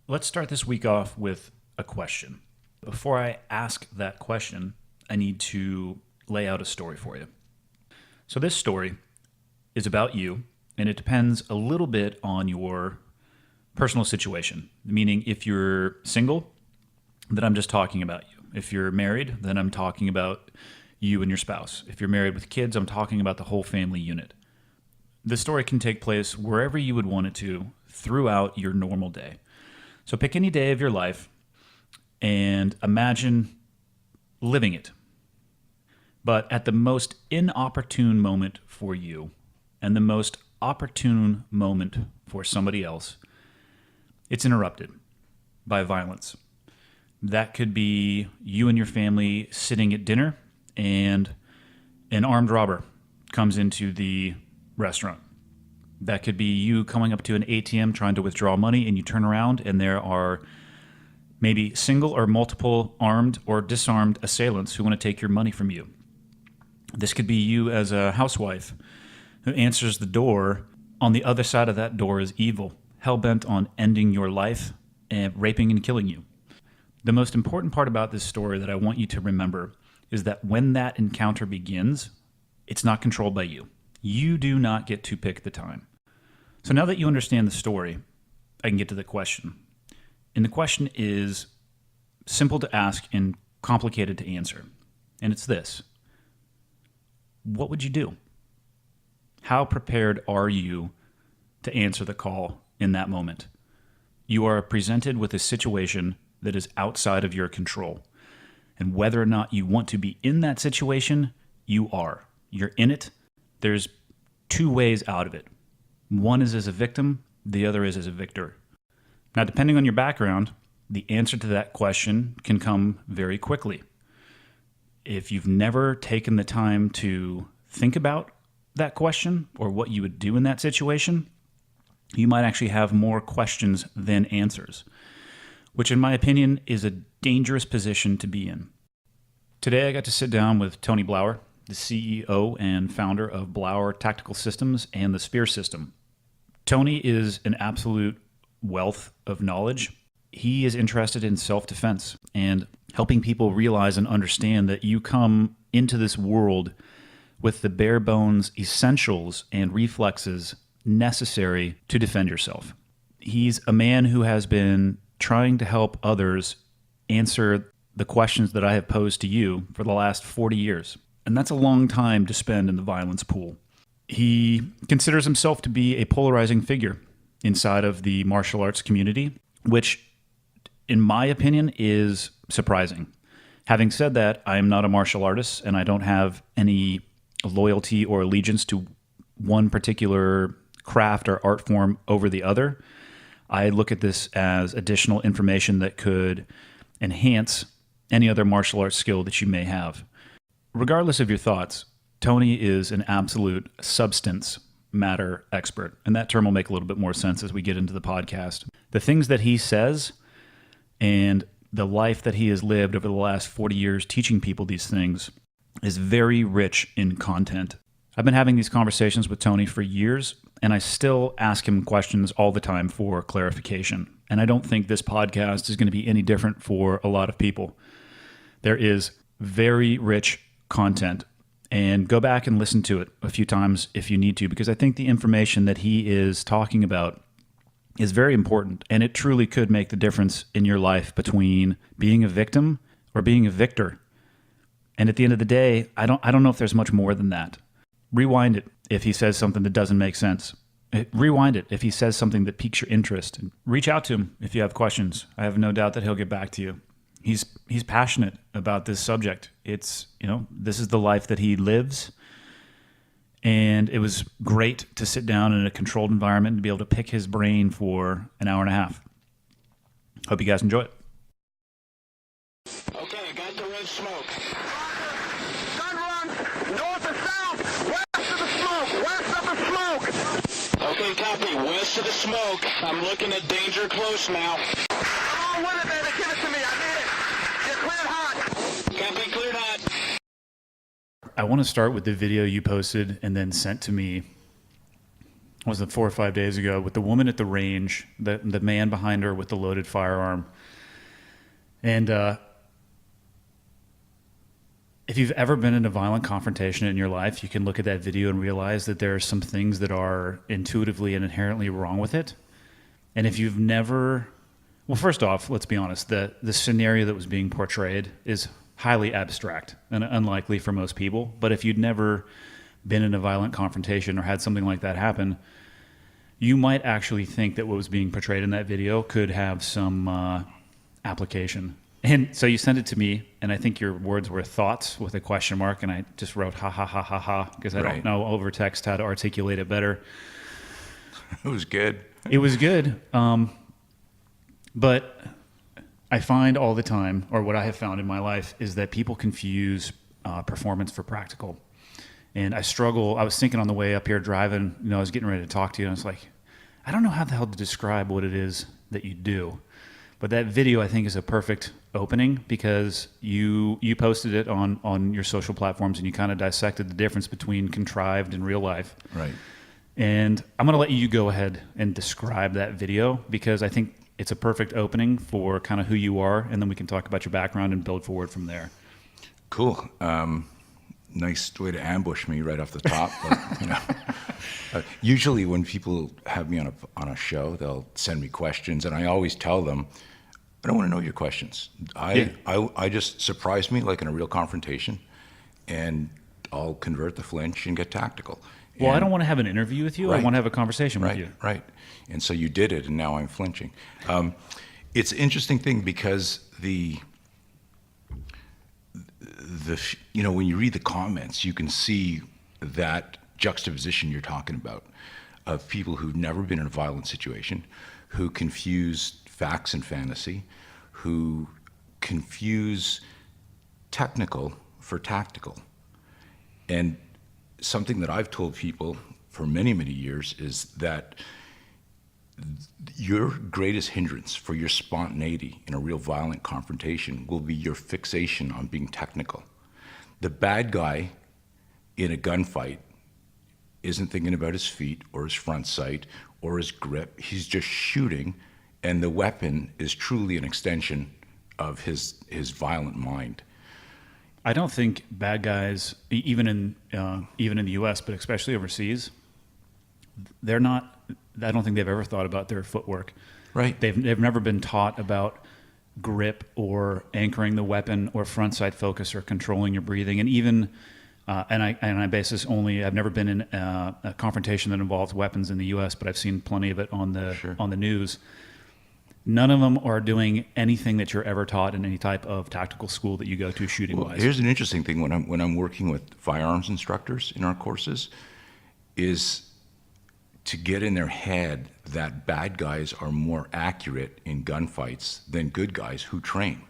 Let's start this week off with a question. Before I ask that question, I need to lay out a story for you. So this story is about you, and it depends a little bit on your personal situation. Meaning, if you're single, then I'm just talking about you. If you're married, then I'm talking about you and your spouse. If you're married with kids, I'm talking about the whole family unit. This story can take place wherever you would want it to throughout your normal day. So pick any day of your life and imagine living it. But at the most inopportune moment for you and the most opportune moment for somebody else, it's interrupted by violence. That could be you and your family sitting at dinner and an armed robber comes into the restaurant. That could be you coming up to an ATM trying to withdraw money, and you turn around and there are maybe single or multiple armed or disarmed assailants who want to take your money from you. This could be you as a housewife who answers the door. On the other side of that door is evil, hell-bent on ending your life and raping and killing you. The most important part about this story that I want you to remember is that when that encounter begins, it's not controlled by you. You do not get to pick the time. So now that you understand the story, I can get to the question. And the question is simple to ask and complicated to answer. And it's this: what would you do? How prepared are you to answer the call in that moment? You are presented with a situation that is outside of your control. And whether or not you want to be in that situation, you are. You're in it. There's two ways out of it. One is as a victim, the other is as a victor. Now, depending on your background, the answer to that question can come very quickly. If you've never taken the time to think about that question or what you would do in that situation, you might actually have more questions than answers, which in my opinion is a dangerous position to be in. Today I got to sit down with Tony Blauer, the CEO and founder of Blauer Tactical Systems and the Spear System. Tony is an absolute wealth of knowledge. He is interested in self-defense and helping people realize and understand that you come into this world with the bare bones essentials and reflexes necessary to defend yourself. He's a man who has been trying to help others answer the questions that I have posed to you for the last 40 years. And that's a long time to spend in the violence pool. He considers himself to be a polarizing figure inside of the martial arts community, which, in my opinion, is surprising. Having said that, I am not a martial artist, and I don't have any loyalty or allegiance to one particular craft or art form over the other. I look at this as additional information that could enhance any other martial arts skill that you may have. Regardless of your thoughts, Tony is an absolute substance matter expert, and that term will make a little bit more sense as we get into the podcast. The things that he says and the life that he has lived over the last 40 years teaching people these things is very rich in content. I've been having these conversations with Tony for years, and I still ask him questions all the time for clarification. And I don't think this podcast is going to be any different for a lot of people. There is very rich content, and go back and listen to it a few times if you need to, because I think the information that he is talking about is very important, and it truly could make the difference in your life between being a victim or being a victor. And at the end of the day, I don't know if there's much more than that. Rewind it if he says something that doesn't make sense. Rewind it if he says something that piques your interest. And reach out to him if you have questions. I have no doubt that he'll get back to you. He's passionate about this subject. It's, this is the life that he lives. And it was great to sit down in a controlled environment and be able to pick his brain for an hour and a half. Hope you guys enjoy it. Okay, got the red smoke. Gun run, north and south, west of the smoke, west of the smoke. Okay, copy, west of the smoke. I'm looking at danger close now. Come on with it, baby, give it to me, I need it. You're cleared hot. Copy, cleared hot. I want to start with the video you posted and then sent to me was it 4 or 5 days ago, with the woman at the range, the man behind her with the loaded firearm. And if you've ever been in a violent confrontation in your life, you can look at that video and realize that there are some things that are intuitively and inherently wrong with it. And if you've never, well, first off, let's be honest, the scenario that was being portrayed is highly abstract and unlikely for most people. But if you'd never been in a violent confrontation or had something like that happen, you might actually think that what was being portrayed in that video could have some application. And so you sent it to me, and I think your words were thoughts with a question mark, and I just wrote ha ha ha ha ha because I don't know over text how to articulate it better. It was good. It was good. But I find all the time, or what I have found in my life, is that people confuse performance for practical. And I struggle. I was thinking on the way up here driving, I was getting ready to talk to you, and I was like, I don't know how the hell to describe what it is that you do. But that video, I think, is a perfect opening because you posted it on your social platforms, and you kind of dissected the difference between contrived and real life. Right. And I'm going to let you go ahead and describe that video because I think it's a perfect opening for kind of who you are, and then we can talk about your background and build forward from there. Cool. Nice way to ambush me right off the top. But, usually when people have me on a show, they'll send me questions, and I always tell them, I don't want to know your questions. I just surprise me like in a real confrontation, and I'll convert the flinch and get tactical. Well, I don't want to have an interview with you. Right. I want to have a conversation with you. Right. And so you did it, and now I'm flinching. It's an interesting thing because when you read the comments, you can see that juxtaposition you're talking about of people who've never been in a violent situation, who confuse facts and fantasy, who confuse technical for tactical. And something that I've told people for many, many years is that your greatest hindrance for your spontaneity in a real violent confrontation will be your fixation on being technical. The bad guy in a gunfight isn't thinking about his feet or his front sight or his grip. He's just shooting, and the weapon is truly an extension of his violent mind. I don't think bad guys, even in the U.S., but especially overseas, they're not. I don't think they've ever thought about their footwork. Right. They've never been taught about grip or anchoring the weapon or front sight focus or controlling your breathing. And even and I base this only. I've never been in a confrontation that involves weapons in the U.S., but I've seen plenty of it on the news. None of them are doing anything that you're ever taught in any type of tactical school that you go to shooting wise. Here's an interesting thing when I'm working with firearms instructors in our courses is to get in their head that bad guys are more accurate in gunfights than good guys who train.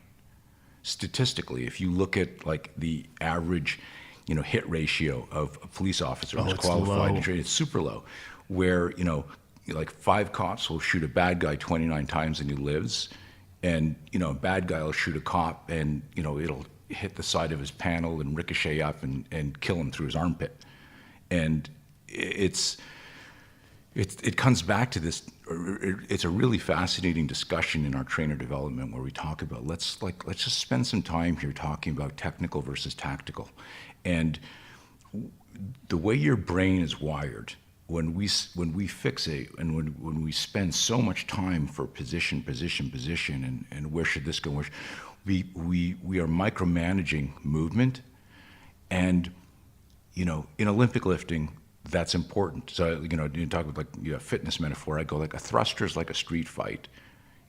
Statistically, if you look at like the average, hit ratio of a police officer who's qualified to train, it's super low. Where like 5 cops will shoot a bad guy 29 times and he lives, and a bad guy will shoot a cop and it'll hit the side of his panel and ricochet up and kill him through his armpit. And it comes back to this. It's a really fascinating discussion in our trainer development where we talk about let's just spend some time here talking about technical versus tactical, and the way your brain is wired. When we fixate and when we spend so much time for position and where should this go, we are micromanaging movement, and in Olympic lifting that's important. So you talk about like fitness metaphor. I go like a thruster is like a street fight,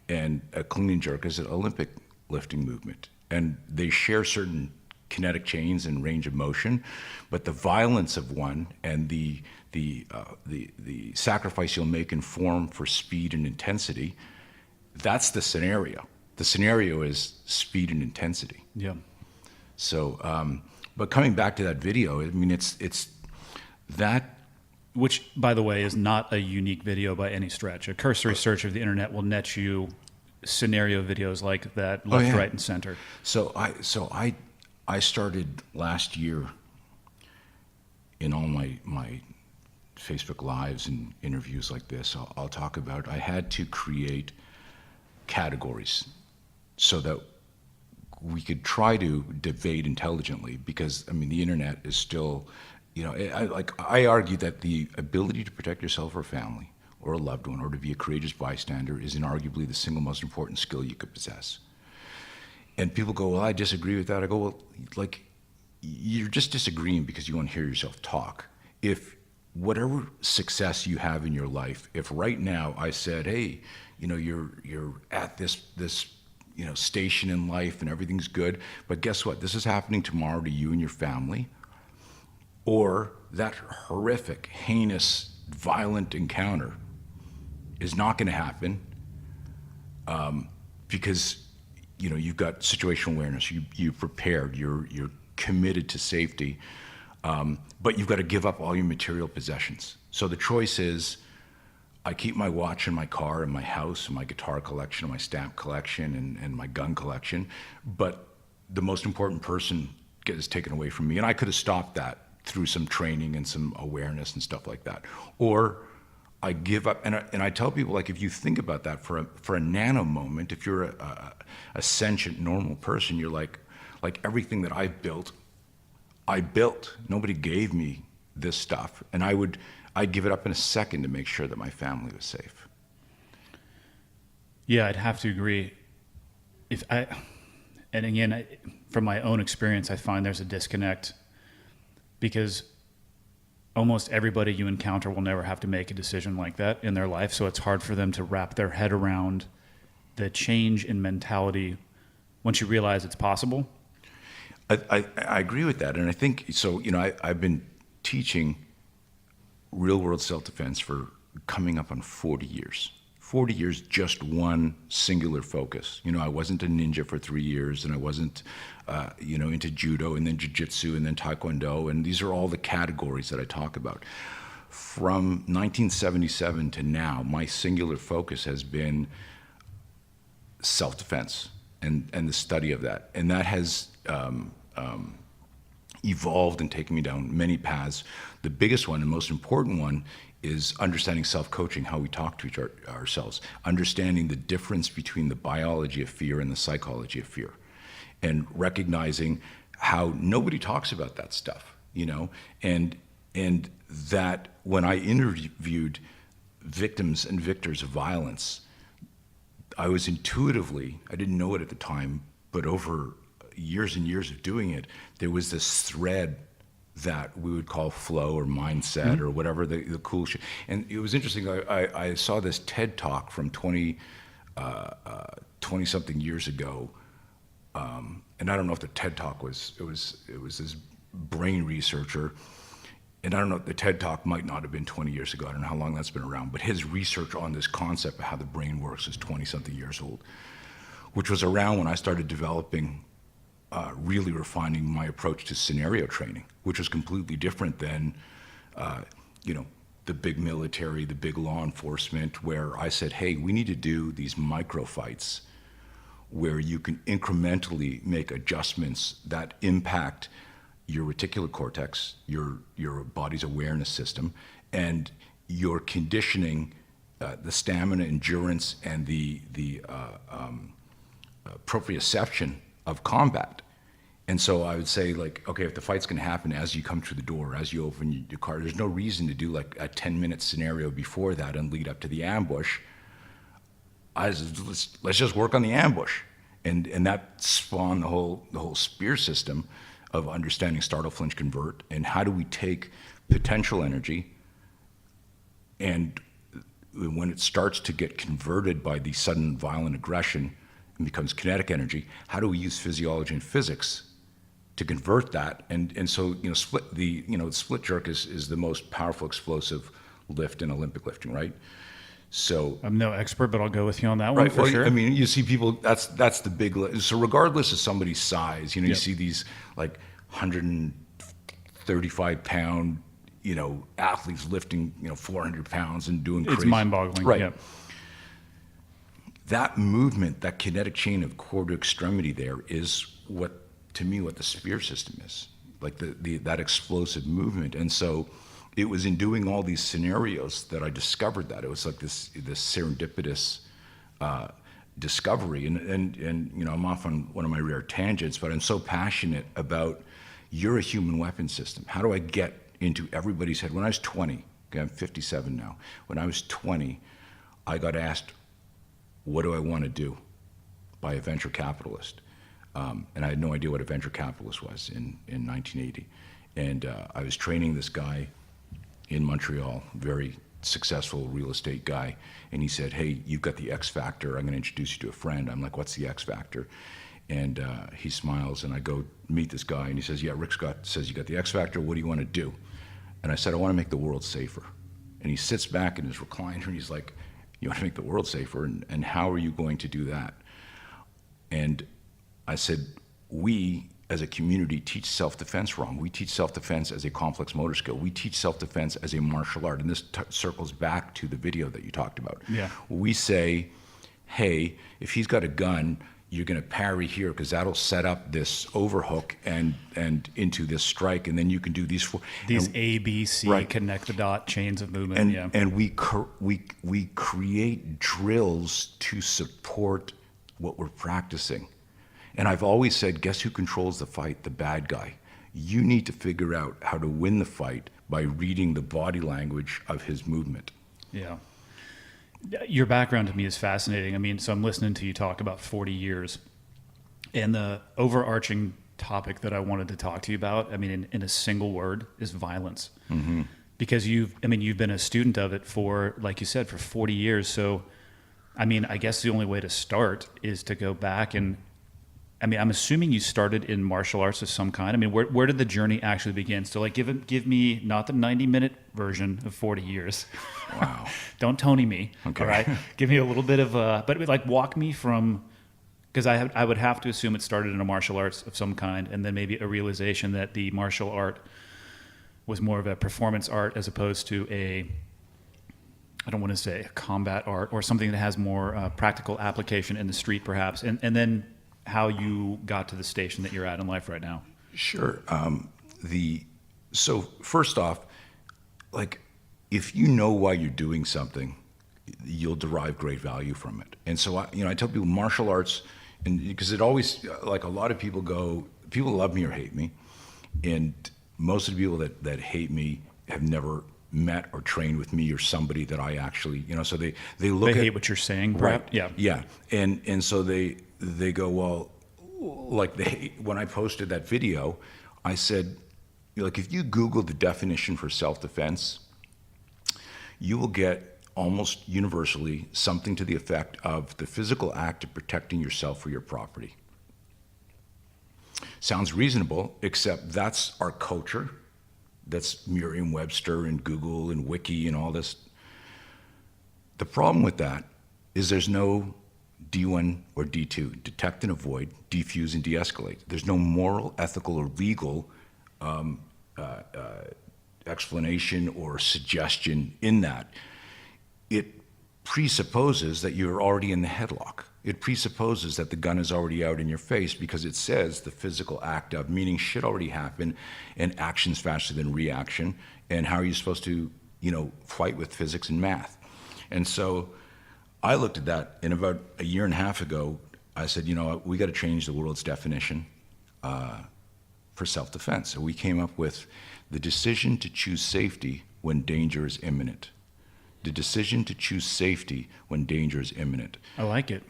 and a clean and jerk is an Olympic lifting movement, and they share certain kinetic chains and range of motion, but the violence of one and the sacrifice you'll make in form for speed and intensity, that's the scenario. The scenario is speed and intensity. Yeah. So, but coming back to that video, I mean, it's that. Which, by the way, is not a unique video by any stretch. A cursory search of the internet will net you scenario videos like that, left, right, and center. So I started last year in all my Facebook Lives and interviews like this, I'll talk about I had to create categories so that we could try to debate intelligently, because I mean the internet is still, I argue that the ability to protect yourself or family or a loved one or to be a courageous bystander is inarguably the single most important skill you could possess. And people go, well, I disagree with that. I go, well, like, you're just disagreeing because you want to hear yourself talk. If whatever success you have in your life, if right now I said, hey, you're at this station in life and everything's good, but guess what? This is happening tomorrow to you and your family. Or that horrific, heinous, violent encounter is not going to happen because you've got situational awareness. You've prepared. You're committed to safety, but you've got to give up all your material possessions. So the choice is, I keep my watch and my car and my house and my guitar collection and my stamp collection and my gun collection, but the most important person gets taken away from me. And I could have stopped that through some training and some awareness and stuff like that. Or I give up, and I tell people, like, if you think about that for a nano moment, if you're a sentient, normal person, you're like everything that I built. Nobody gave me this stuff, and I'd give it up in a second to make sure that my family was safe. Yeah, I'd have to agree. And again, from my own experience, I find there's a disconnect because almost everybody you encounter will never have to make a decision like that in their life. So it's hard for them to wrap their head around the change in mentality once you realize it's possible. I agree with that. And I think, so, I've been teaching real world self-defense for coming up on 40 years. 40 years, just one singular focus. I wasn't a ninja for 3 years, and I wasn't, into judo and then jiu-jitsu and then taekwondo. And these are all the categories that I talk about. From 1977 to now, my singular focus has been self-defense and the study of that. And that has evolved and taken me down many paths. The biggest one and most important one is understanding self-coaching, how we talk to ourselves, understanding the difference between the biology of fear and the psychology of fear, and recognizing how nobody talks about that stuff, and that when I interviewed victims and victors of violence, I was intuitively, I didn't know it at the time, but over years and years of doing it, there was this thread that we would call flow or mindset or whatever the cool shit. And it was interesting. I saw this TED talk from 20 something years ago, and I don't know if the TED talk was this brain researcher, and I don't know, the TED talk might not have been 20 years ago. I don't know how long that's been around, but his research on this concept of how the brain works is 20 something years old, which was around when I started developing, really refining my approach to scenario training, which was completely different than, the big military, the big law enforcement, where I said, hey, we need to do these micro fights where you can incrementally make adjustments that impact your reticular cortex, your body's awareness system, and your conditioning, the stamina, endurance, and the proprioception of combat. And so I would say, like, okay, if the fight's going to happen as you come through the door, as you open your car, there's no reason to do like a 10-minute scenario before that and lead up to the ambush. Let's just work on the ambush, and that spawned the whole spear system of understanding startle, flinch, convert, and how do we take potential energy, and when it starts to get converted by the sudden violent aggression and becomes kinetic energy, how do we use physiology and physics to convert that? And so, split jerk is the most powerful explosive lift in Olympic lifting, right? So I'm no expert, but I'll go with you on that one, right. for Well, sure. I mean, you see people, that's the big lift. So regardless of somebody's size, you Yep. see these like 135 pound, athletes lifting, 400 pounds and doing crazy. It's mind-boggling. Right. Yep. That movement, that kinetic chain of core to extremity there is what the spear system is, like that explosive movement. And so it was in doing all these scenarios that I discovered that. It was like this serendipitous discovery. And you know, I'm off on one of my rare tangents, but I'm so passionate about, you're a human weapon system. How do I get into everybody's head? When I was 20, okay, I'm 57 now. When I was 20, I got asked, what do I want to do, by a venture capitalist. And I had no idea what a venture capitalist was in 1980. And I was training this guy in Montreal, very successful real estate guy. And he said, hey, you've got the X factor. I'm going to introduce you to a friend. I'm like, what's the X factor? And he smiles, and I go meet this guy, and he says, yeah, Rick Scott says you got the X factor. What do you want to do? And I said, I want to make the world safer. And he sits back in his recliner, and he's like, you want to make the world safer? And how are you going to do that? And I said, we as a community teach self-defense wrong. We teach self-defense as a complex motor skill. We teach self-defense as a martial art. And this circles back to the video that you talked about. Yeah. We say, hey, if he's got a gun, you're going to parry here because that'll set up this overhook and into this strike, and then you can do these four. These A, B, C, right. Connect the dot chains of movement. And we create drills to support what we're practicing. And I've always said, guess who controls the fight? The bad guy. You need to figure out how to win the fight by reading the body language of his movement. Yeah. Your background to me is fascinating. I mean, so I'm listening to you talk about 40 years. And the overarching topic that I wanted to talk to you about, I mean, in a single word, is violence. Mm-hmm. Because you've been a student of it for, like you said, for 40 years. So, I mean, I guess the only way to start is to go back and, I mean, I'm assuming you started in martial arts of some kind. I mean, where did the journey actually begin? So, like, give me not the 90-minute version of 40 years. Wow. Don't Tony me. Okay. All right. Give me a little bit of but like walk me from, because I would have to assume it started in a martial arts of some kind, and then maybe a realization that the martial art was more of a performance art as opposed to I don't want to say a combat art, or something that has more practical application in the street, perhaps, and then how you got to the station that you're at in life right now. Sure. So first off, like, if you know why you're doing something, you'll derive great value from it. And so I tell people martial arts, and because it always, like, a lot of people love me or hate me, and most of the people that hate me have never met or trained with me or somebody that I actually, so they look They hate what you're saying, right? Yeah. Yeah. And so they go, well, like, when I posted that video, I said, like, if you Google the definition for self-defense, you will get almost universally something to the effect of the physical act of protecting yourself or your property. Sounds reasonable, except that's our culture. That's Merriam-Webster and Google and Wiki and all this. The problem with that is there's no D1 or D2, detect and avoid, defuse and de-escalate. There's no moral, ethical, or legal explanation or suggestion in that. It presupposes that you're already in the headlock. It presupposes that the gun is already out in your face because it says the physical act of, meaning shit already happened, and action's faster than reaction, and how are you supposed to, fight with physics and math? And so I looked at that, and about a year and a half ago, I said, we got to change the world's definition for self-defense. So we came up with the decision to choose safety when danger is imminent. The decision to choose safety when danger is imminent. I like it.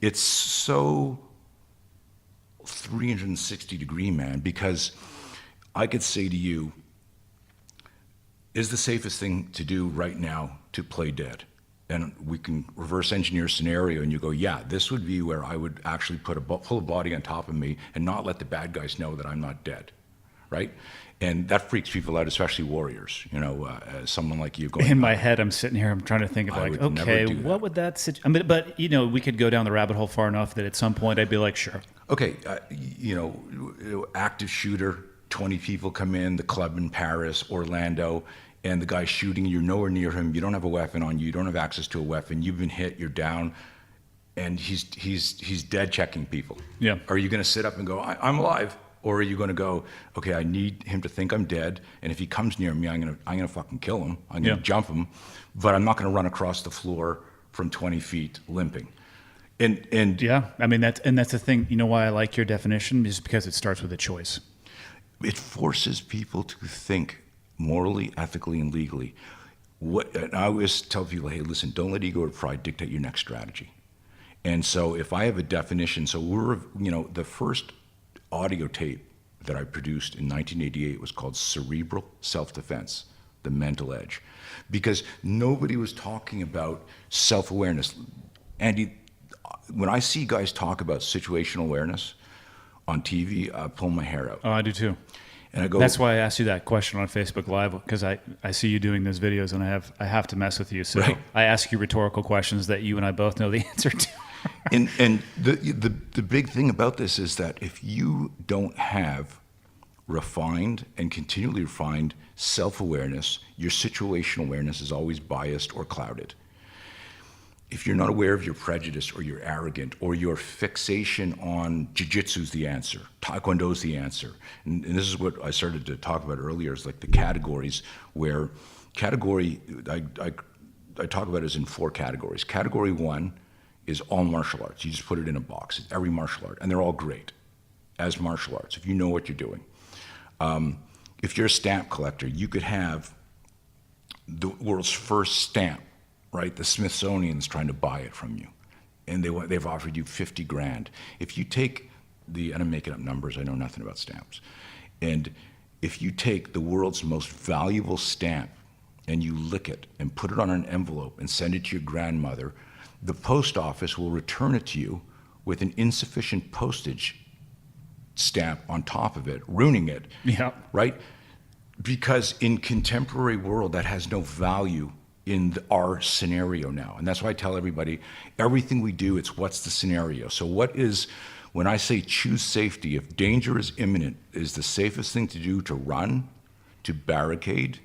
It's so 360-degree, man, because I could say to you, is the safest thing to do right now to play dead? And we can reverse engineer a scenario, and you go, yeah, this would be where I would actually put a full body on top of me and not let the bad guys know that I'm not dead, right? And that freaks people out, especially warriors. Someone like you going. In my head, I'm sitting here. I'm trying to think of I like, would never okay, do that. what would that? But we could go down the rabbit hole far enough that at some point I'd be like, sure. Okay, active shooter, 20 people come in, the club in Paris, Orlando, and the guy's shooting. You're nowhere near him. You don't have a weapon on you. You don't have access to a weapon. You've been hit. You're down, and he's dead checking people. Yeah. Are you going to sit up and go, I'm alive? Or are you going to go, okay, I need him to think I'm dead, and if he comes near me, I'm gonna fucking kill him. I'm gonna jump him, but I'm not gonna run across the floor from 20 feet limping. And Yeah, I mean that's the thing. You know why I like your definition is because it starts with a choice. it forces people to think morally, ethically, and legally. And I always tell people, hey, listen, don't let ego or pride dictate your next strategy. And so if I have a definition, so the first audio tape that I produced in 1988 was called Cerebral Self-Defense, The Mental Edge, because nobody was talking about self-awareness. Andy, when I see guys talk about situational awareness on TV, I pull my hair out. Oh, I do too. And I go, That's why I asked you that question on Facebook Live, because I see you doing those videos and I have to mess with you. So Right. I ask you rhetorical questions that you and I both know the answer to. and the big thing about this is that if you don't have refined and continually refined self-awareness, your situational awareness is always biased or clouded. If you're not aware of your prejudice or you're arrogant or your fixation on jiu-jitsu's the answer, taekwondo's the answer, and this is what I started to talk about earlier, is like the categories where I talk about it as in 4 categories. Category 1 is all martial arts. You just put it in a box. It's every martial art, and they're all great as martial arts if you know what you're doing. If you're a stamp collector, you could have the world's first stamp, right? The Smithsonian's trying to buy it from you, and they've offered you 50 grand. If you take and I'm making up numbers, I know nothing about stamps, and if you take the world's most valuable stamp and you lick it and put it on an envelope and send it to your grandmother, the post office will return it to you with an insufficient postage stamp on top of it, ruining it. Yeah. Right? Because in contemporary world, that has no value in our scenario now. And that's why I tell everybody, everything we do, it's what's the scenario. So when I say choose safety, if danger is imminent, is the safest thing to do to run, to barricade,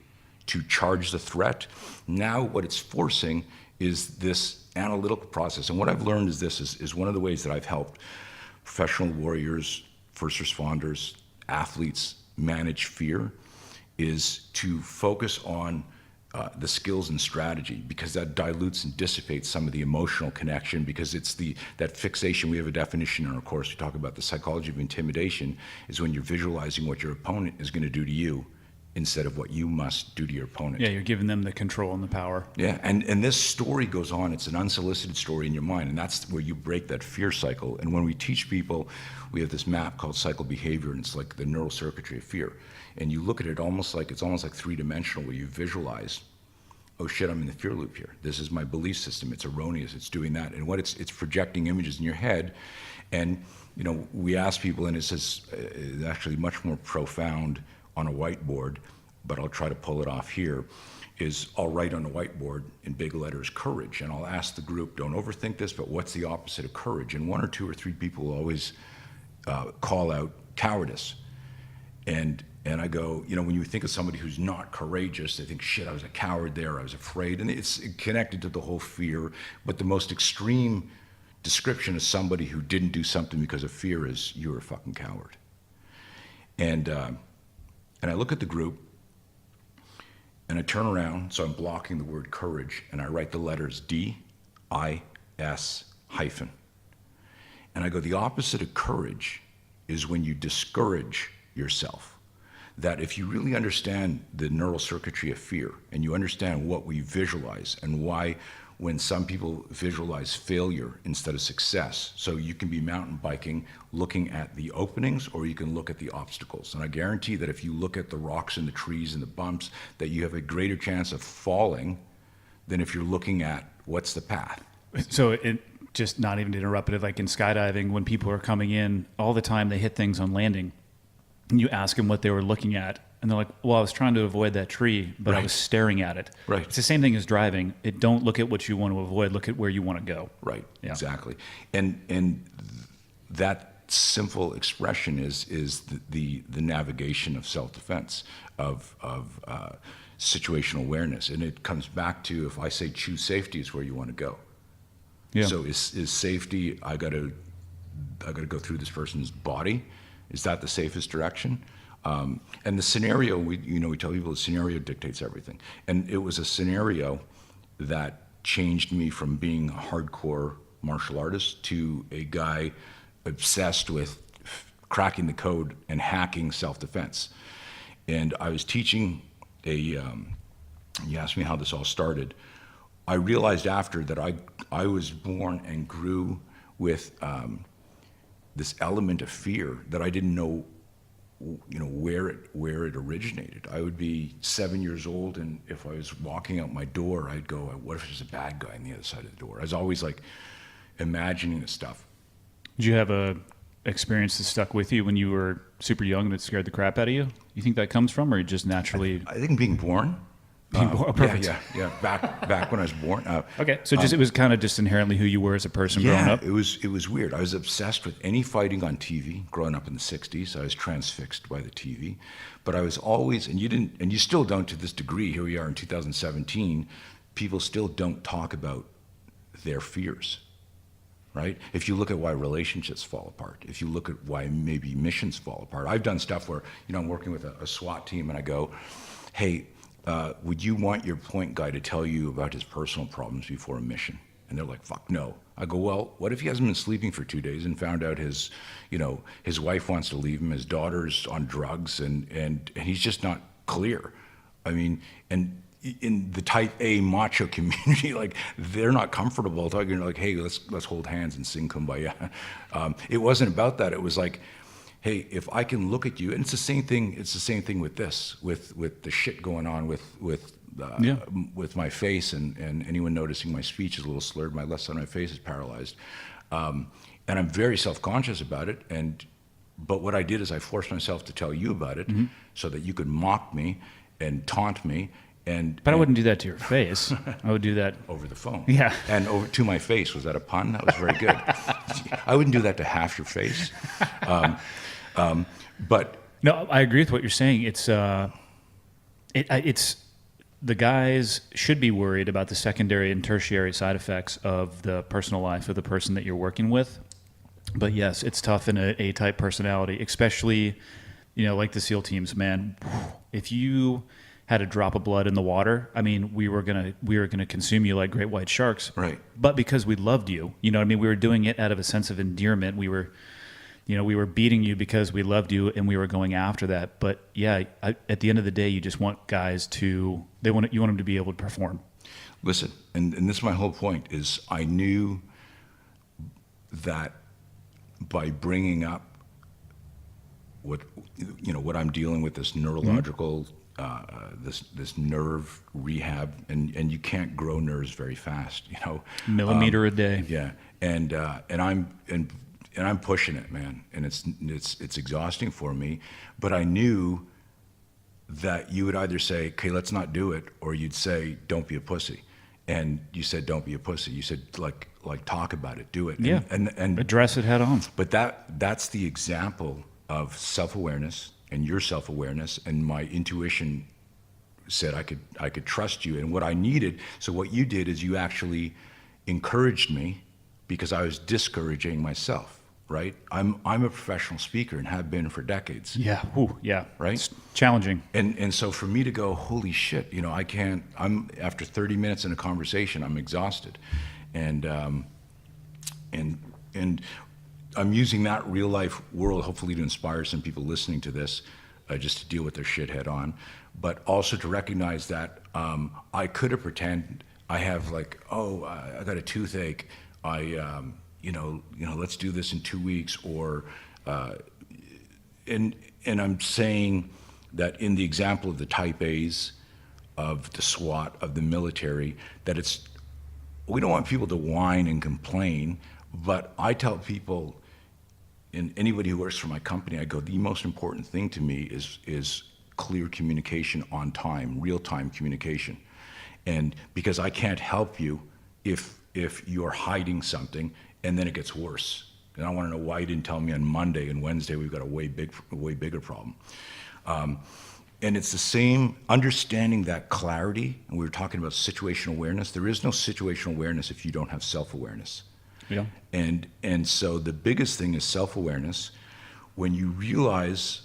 to charge the threat. Now what it's forcing is this analytical process. And what I've learned is this is one of the ways that I've helped professional warriors, first responders, athletes manage fear, is to focus on the skills and strategy, because that dilutes and dissipates some of the emotional connection, because it's that fixation. We have a definition in our course. We talk about the psychology of intimidation is when you're visualizing what your opponent is going to do to you instead of what you must do to your opponent. Yeah, you're giving them the control and the power. Yeah, and this story goes on. It's an unsolicited story in your mind, and that's where you break that fear cycle. And when we teach people, we have this map called cycle behavior, and it's like the neural circuitry of fear. And you look at it it's almost like 3-dimensional, where you visualize, oh shit, I'm in the fear loop here. This is my belief system. It's erroneous. It's doing that. And what it's projecting images in your head. And we ask people, and it says it's actually much more profound on a whiteboard, but I'll try to pull it off here, is I'll write on the whiteboard in big letters, courage. And I'll ask the group, don't overthink this, but what's the opposite of courage? And 1 or 2 or 3 people will always call out cowardice. And I go, when you think of somebody who's not courageous, they think, shit, I was a coward there, I was afraid. And it's connected to the whole fear. But the most extreme description of somebody who didn't do something because of fear is, you're a fucking coward. And I look at the group, and I turn around, so I'm blocking the word courage, and I write the letters D-I-S hyphen. And I go, the opposite of courage is when you discourage yourself. That if you really understand the neural circuitry of fear, and you understand what we visualize, and why when some people visualize failure instead of success. So you can be mountain biking looking at the openings, or you can look at the obstacles. And I guarantee that if you look at the rocks and the trees and the bumps, that you have a greater chance of falling than if you're looking at what's the path. So it just, not even to interrupt, but like in skydiving, when people are coming in all the time, they hit things on landing. And you ask them what they were looking at, and they're like, well, I was trying to avoid that tree, but I was staring at it. Right. It's the same thing as driving. Don't look at what you want to avoid, look at where you want to go. Right, Yeah. exactly. And that simple expression is the navigation of self-defense, of situational awareness. And it comes back to, if I say choose safety, is where you want to go. Yeah. So is safety, I got to go through this person's body, Is that the safest direction? And the scenario, we tell people the scenario dictates everything. And it was a scenario that changed me from being a hardcore martial artist to a guy obsessed with cracking the code and hacking self-defense. And I was teaching you asked me how this all started. I realized after that I was born and grew with this element of fear that I didn't know where it originated. I would be 7 years old, and if I was walking out my door, I'd go, what if there's a bad guy on the other side of the door? I was always like imagining this stuff. Did you have a experience that stuck with you when you were super young that scared the crap out of you? You think that comes from, or you just naturally? I think being born. Perfect. Yeah. Back when I was born. Okay, so it was kind of just inherently who you were as a person growing up. It was weird. I was obsessed with any fighting on TV. Growing up in the '60s, I was transfixed by the TV. But I was always, and you still don't to this degree. Here we are in 2017. People still don't talk about their fears, right? If you look at why relationships fall apart, if you look at why maybe missions fall apart. I've done stuff where I'm working with a SWAT team, and I go, hey. Would you want your point guy to tell you about his personal problems before a mission? And they're like, fuck no. I go, well, what if he hasn't been sleeping for 2 days and found out his wife wants to leave him, his daughter's on drugs, and he's just not clear. I mean, and in the type A macho community, like they're not comfortable talking like, hey, let's hold hands and sing Kumbaya. It wasn't about that. It was like, hey, if I can look at you, and it's the same thing. It's the same thing with this, with the shit going on with my face, and anyone noticing my speech is a little slurred. My left side of my face is paralyzed, and I'm very self-conscious about it. But what I did is I forced myself to tell you about it, so that you could mock me and taunt me. But I wouldn't do that to your face. I would do that over the phone. Yeah. And over to my face. Was that a pun? That was very good. I wouldn't do that to half your face. But no, I agree with what you're saying. It's the guys should be worried about the secondary and tertiary side effects of the personal life of the person that you're working with. But yes, it's tough in a A-type personality, especially like the SEAL teams. Man, if you had a drop of blood in the water, I mean, we were gonna consume you like great white sharks. Right. But because we loved you, we were doing it out of a sense of endearment. We were beating you because we loved you, and we were going after that. But yeah, at the end of the day, you just want guys you want them to be able to perform. Listen, and this is my whole point, is I knew that by bringing up what I'm dealing with, this neurological, this nerve rehab, and you can't grow nerves very fast, millimeter a day. Yeah, and I'm pushing it, man, and it's exhausting for me. But I knew that you would either say, "Okay, let's not do it," or you'd say, "Don't be a pussy." And you said, "Don't be a pussy." You said, like talk about it, do it. Yeah, and address it head on. But that's the example of self-awareness and your self-awareness, and my intuition said I could trust you. And what I needed, so what you did is you actually encouraged me, because I was discouraging myself. Right? I'm a professional speaker and have been for decades. Yeah. Ooh, yeah. Right? It's challenging. And so for me to go, holy shit, I can't. After 30 minutes in a conversation, I'm exhausted, and I'm using that real life world hopefully to inspire some people listening to this, just to deal with their shit head on, but also to recognize that I could have pretended I have I got a toothache. Let's do this in 2 weeks, or, and I'm saying that in the example of the type A's, of the SWAT, of the military, that we don't want people to whine and complain, but I tell people, and anybody who works for my company, I go, the most important thing to me is clear communication on time, real-time communication. And because I can't help you if you're hiding something, and then it gets worse. And I want to know why you didn't tell me on Monday, and Wednesday we've got a way bigger problem. And it's the same, understanding that clarity, and we were talking about situational awareness. There is no situational awareness if you don't have self-awareness. Yeah. And so the biggest thing is self-awareness, when you realize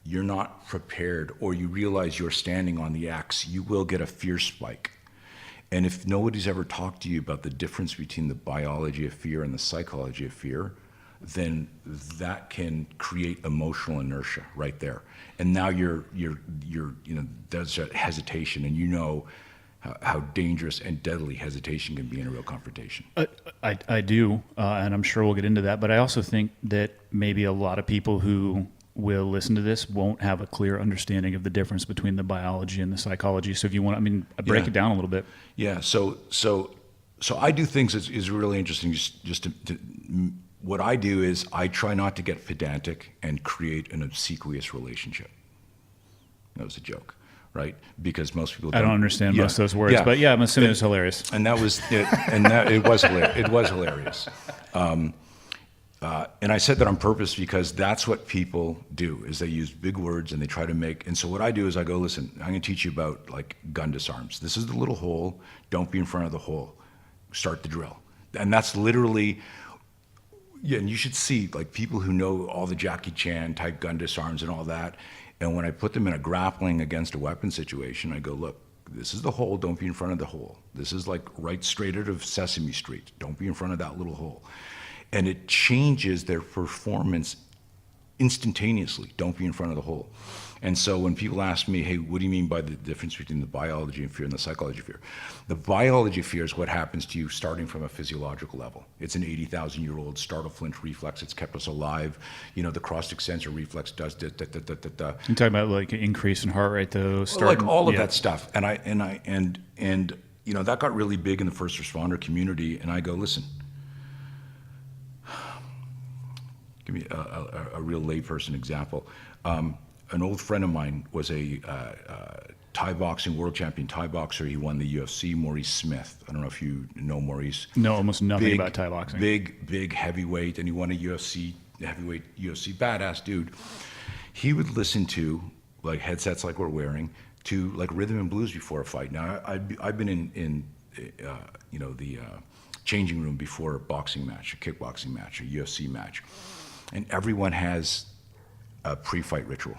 you're not prepared, or you realize you're standing on the X, you will get a fear spike. And if nobody's ever talked to you about the difference between the biology of fear and the psychology of fear, then that can create emotional inertia right there. And now you're there's a hesitation, and you know how dangerous and deadly hesitation can be in a real confrontation. I do, and I'm sure we'll get into that. But I also think that maybe a lot of people who will listen to this won't have a clear understanding of the difference between the biology and the psychology. So if you want, break it down a little bit. Yeah. So I do things is really interesting. What I do is I try not to get pedantic and create an obsequious relationship. That was a joke, right? Because most people I don't understand most of those words, but I'm assuming it's hilarious. And that was it. And it was hilarious. It was hilarious. And I said that on purpose because that's what people do, is they use big words and they try to make, and so what I do is I go, listen, I'm gonna teach you about like gun disarms. This is the little hole, don't be in front of the hole. Start the drill. And that's literally, and you should see like people who know all the Jackie Chan type gun disarms and all that. And when I put them in a grappling against a weapon situation, I go, look, this is the hole, don't be in front of the hole. This is like right straight out of Sesame Street. Don't be in front of that little hole. And it changes their performance instantaneously. Don't be in front of the hole. And so when people ask me, hey, what do you mean by the difference between the biology of fear and the psychology of fear? The biology of fear is what happens to you starting from a physiological level. It's an 80,000-year-old startle flinch reflex. It's kept us alive. You know, the cross extensor reflex does da, da, da, da, da, da. You're talking about like an increase in heart rate, though? Like all of that stuff. And you know, that got really big in the first responder community. And I go, listen, give me a real layperson example. An old friend of mine was a Thai boxing world champion Thai boxer. He won the UFC, Maurice Smith. I don't know if you know Maurice. No, almost nothing about Thai boxing. Big heavyweight, and he won a heavyweight UFC, badass dude. He would listen to like headsets like we're wearing to like rhythm and blues before a fight. Now I've been in the changing room before a boxing match, a kickboxing match, a UFC match, and everyone has a pre-fight ritual.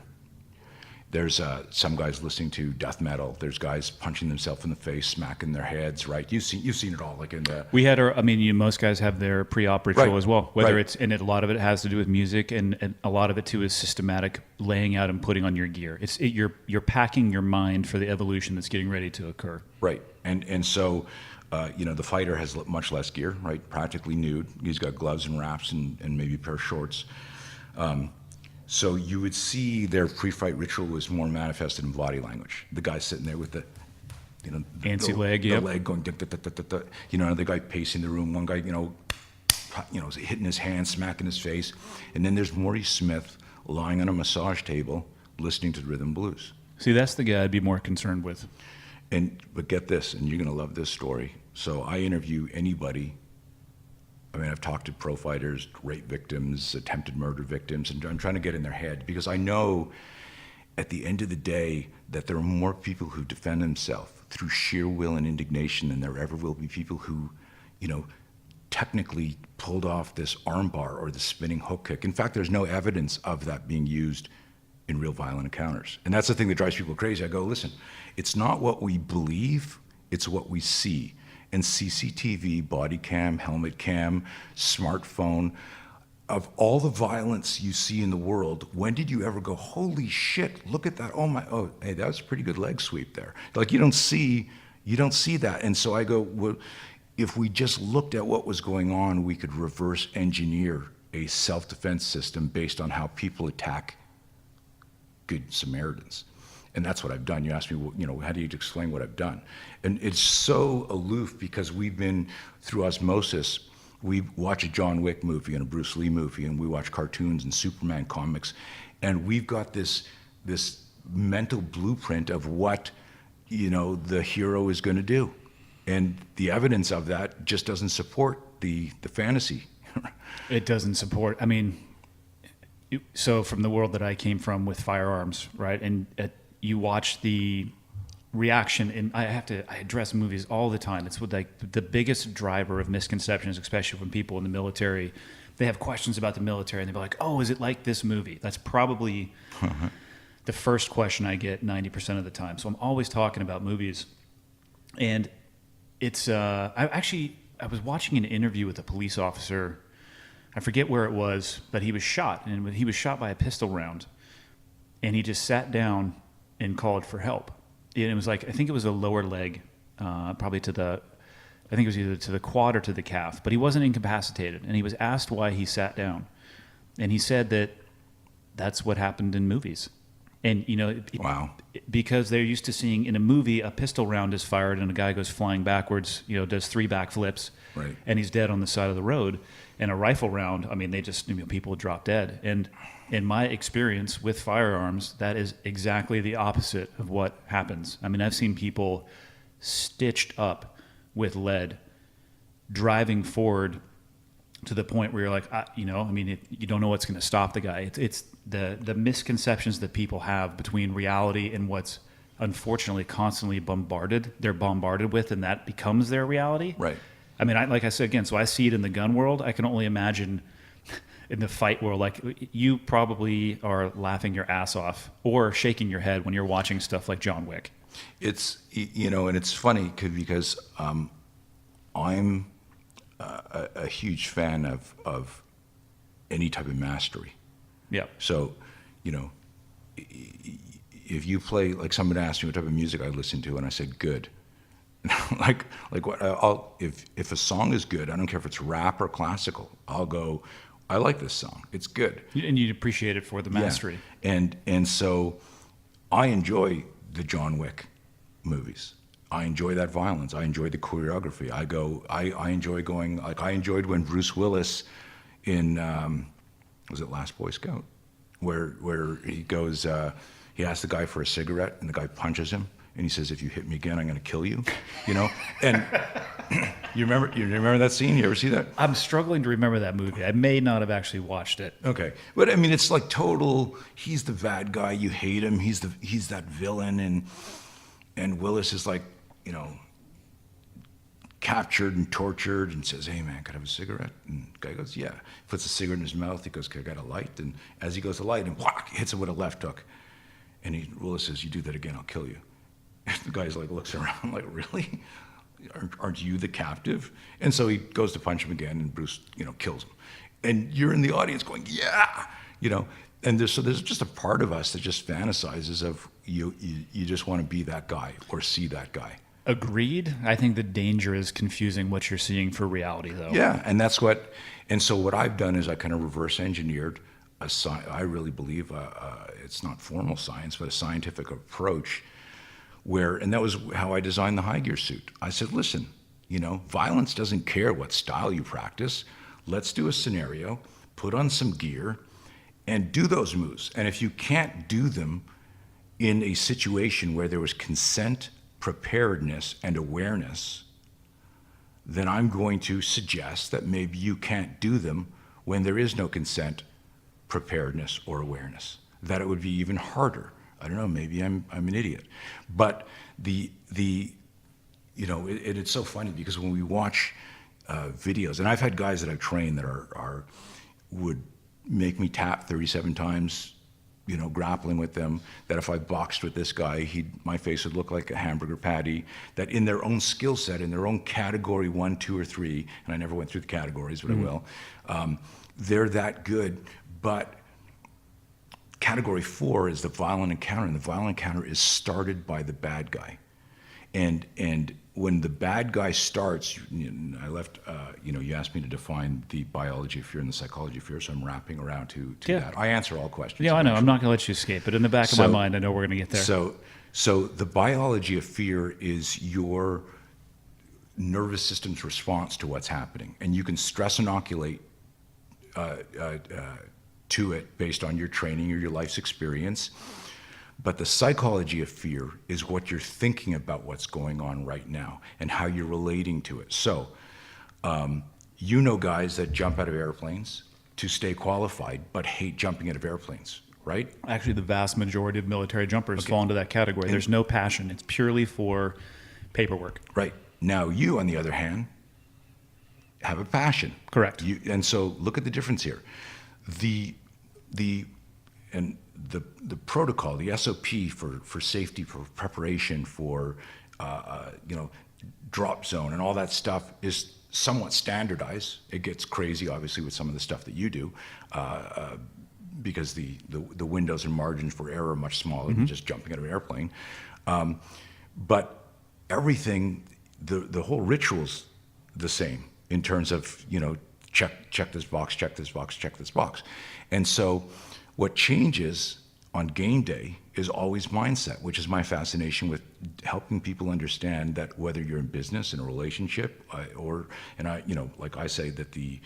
There's some guys listening to death metal. There's guys punching themselves in the face, smacking their heads. Right? You've seen it all. Like in the we had our. Most guys have their pre-op ritual as well. Whether it's a lot of it has to do with music, and a lot of it too is systematic laying out and putting on your gear. You're packing your mind for the evolution that's getting ready to occur. Right, and so. The fighter has much less gear, right? Practically nude. He's got gloves and wraps and maybe a pair of shorts. So you would see their pre-fight ritual was more manifested in body language. The guy sitting there with the antsy leg, the leg going, da, da, da, da, da, da. The guy pacing the room. One guy, hitting his hand, smacking his face. And then there's Maurice Smith lying on a massage table, listening to rhythm blues. See, that's the guy I'd be more concerned with. But get this, and you're going to love this story. So I interview anybody. I've talked to pro fighters, rape victims, attempted murder victims, and I'm trying to get in their head because I know at the end of the day that there are more people who defend themselves through sheer will and indignation than there ever will be people who, technically pulled off this armbar or the spinning hook kick. In fact, there's no evidence of that being used in real violent encounters. And that's the thing that drives people crazy. I go, listen, it's not what we believe, it's what we see. And CCTV, body cam, helmet cam, smartphone, of all the violence you see in the world, when did you ever go, holy shit, look at that, hey, that was a pretty good leg sweep there. Like you don't see that. And so I go, well, if we just looked at what was going on, we could reverse engineer a self-defense system based on how people attack good Samaritans. And that's what I've done. You asked me, how do you explain what I've done? And it's so aloof because we've been, through osmosis, we watch a John Wick movie and a Bruce Lee movie, and we watch cartoons and Superman comics, and we've got this mental blueprint of what, the hero is going to do. And the evidence of that just doesn't support the fantasy. It doesn't support, so from the world that I came from with firearms, right? And you watch the reaction, and I address movies all the time. It's with like the biggest driver of misconceptions, especially from people in the military, they have questions about the military, and they're like, "Oh, is it like this movie?" That's probably the first question I get 90% of the time. So I'm always talking about movies, and it's I was watching an interview with a police officer. I forget where it was, but he was shot, and he was shot by a pistol round, and he just sat down and called for help. And it was like, I think it was a lower leg, probably I think it was either to the quad or to the calf, but he wasn't incapacitated. And he was asked why he sat down, and he said that that's what happened in movies. And Wow. because they're used to seeing in a movie a pistol round is fired and a guy goes flying backwards, does 3 backflips, Right. and he's dead on the side of the road. And a rifle round, I mean, they just people drop dead. And in my experience with firearms, that is exactly the opposite of what happens. I mean, I've seen people stitched up with lead driving forward to the point where you're like, you don't know what's going to stop the guy. It's the misconceptions that people have between reality and what's unfortunately constantly they're bombarded with, and that becomes their reality. Right. I mean, like I said again, so I see it in the gun world. I can only imagine in the fight world. Like, you probably are laughing your ass off or shaking your head when you're watching stuff like John Wick. It's, and it's funny because I'm a huge fan of any type of mastery. Yeah. So, if you play, like, someone asked me what type of music I listen to, and I said good. like what? If a song is good, I don't care if it's rap or classical. I'll go, I like this song. It's good. And you'd appreciate it for the mastery. Yeah. And so I enjoy the John Wick movies. I enjoy that violence. I enjoy the choreography. I enjoy going, like, I enjoyed when Bruce Willis in, was it Last Boy Scout? Where he goes, he asks the guy for a cigarette, and the guy punches him, and he says, "If you hit me again, I'm going to kill you." And you remember that scene? You ever see that? I'm struggling to remember that movie. I may not have actually watched it. Okay, but I mean, it's like total. He's the bad guy. You hate him. He's that villain, and Willis is like, captured and tortured, and says, "Hey man, could I have a cigarette?" And the guy goes, "Yeah." Puts a cigarette in his mouth. He goes, "Could I get a light?" And as he goes to light, and whack, hits him with a left hook. And Willis says, "You do that again, I'll kill you." And the guy's like, looks around like, "Really? Aren't you the captive?" And so he goes to punch him again, and Bruce, kills him. And you're in the audience going, "Yeah," And there's just a part of us that just fantasizes of you just want to be that guy or see that guy. Agreed. I think the danger is confusing what you're seeing for reality, though. Yeah, and so what I've done is I kind of reverse engineered I really believe it's not formal science, but a scientific approach and that was how I designed the high gear suit. I said, listen, violence doesn't care what style you practice. Let's do a scenario, put on some gear, and do those moves. And if you can't do them in a situation where there was consent, preparedness, and awareness, then I'm going to suggest that maybe you can't do them when there is no consent, preparedness, or awareness. That it would be even harder. I don't know, maybe I'm an idiot. But it's so funny because when we watch videos, and I've had guys that I've trained that would make me tap 37 times, grappling with them, that if I boxed with this guy, my face would look like a hamburger patty, that in their own skill set, in their own category 1, 2, or 3, and I never went through the categories, but I will, they're that good, but category 4 is the violent encounter, and the violent encounter is started by the bad guy. And when the bad guy starts, I left, you asked me to define the biology of fear and the psychology of fear, so I'm wrapping around to that. I answer all questions. Yeah, I know. I'm not going to let you escape, but in the back of my mind, I know we're going to get there. So the biology of fear is your nervous system's response to what's happening, and you can stress inoculate to it based on your training or your life's experience. But the psychology of fear is what you're thinking about what's going on right now and how you're relating to it. So, guys that jump out of airplanes to stay qualified, but hate jumping out of airplanes, right? Actually, the vast majority of military jumpers fall into that category. There's no passion. It's purely for paperwork. Right. Now, you, on the other hand, have a passion. Correct. And so look at the difference here. The protocol, the SOP for safety, for preparation, for drop zone and all that stuff is somewhat standardized. It gets crazy, obviously, with some of the stuff that you do, because the windows and margins for error are much smaller than just jumping out of an airplane. But everything, the whole ritual's the same in terms of, check this box, check this box, check this box. And so what changes on game day is always mindset, which is my fascination with helping people understand that whether you're in business, in a relationship, like I say that the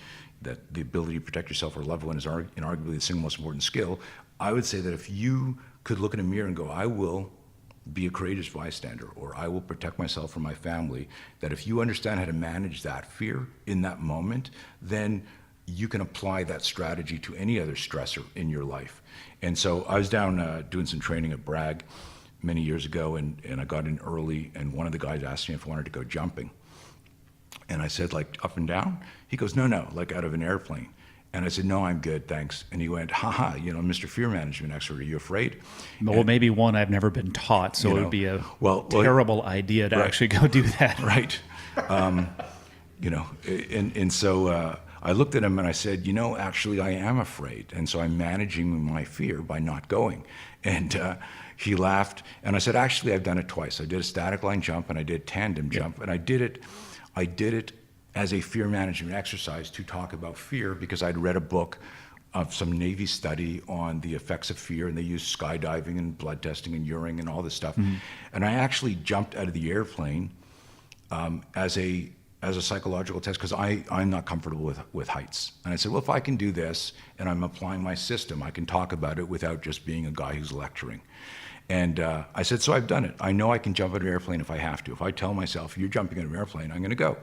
ability to protect yourself or loved one is inarguably the single most important skill. I would say that if you could look in a mirror and go, I will be a courageous bystander, or I will protect myself or my family, that if you understand how to manage that fear in that moment, then you can apply that strategy to any other stressor in your life. And so I was down doing some training at Bragg many years ago, and I got in early, and one of the guys asked me if I wanted to go jumping. And I said, like, up and down? He goes, no, like out of an airplane. And I said, no, I'm good, thanks. And he went, haha, Mr. Fear Management expert, are you afraid? Well, and, maybe one, I've never been taught, so it would be a terrible idea to actually go do that. Right. And so I looked at him and I said, actually I am afraid. And so I'm managing my fear by not going. And he laughed. And I said, actually, I've done it twice. I did a static line jump and I did tandem jump. And I did it as a fear management exercise to talk about fear, because I'd read a book of some Navy study on the effects of fear, and they used skydiving and blood testing and urine and all this stuff. Mm-hmm. And I actually jumped out of the airplane as a psychological test, because I'm not comfortable with heights. And I said, well, if I can do this and I'm applying my system, I can talk about it without just being a guy who's lecturing. And I said, so I've done it. I know I can jump out of an airplane if I have to. If I tell myself, you're jumping out of an airplane, I'm going to go.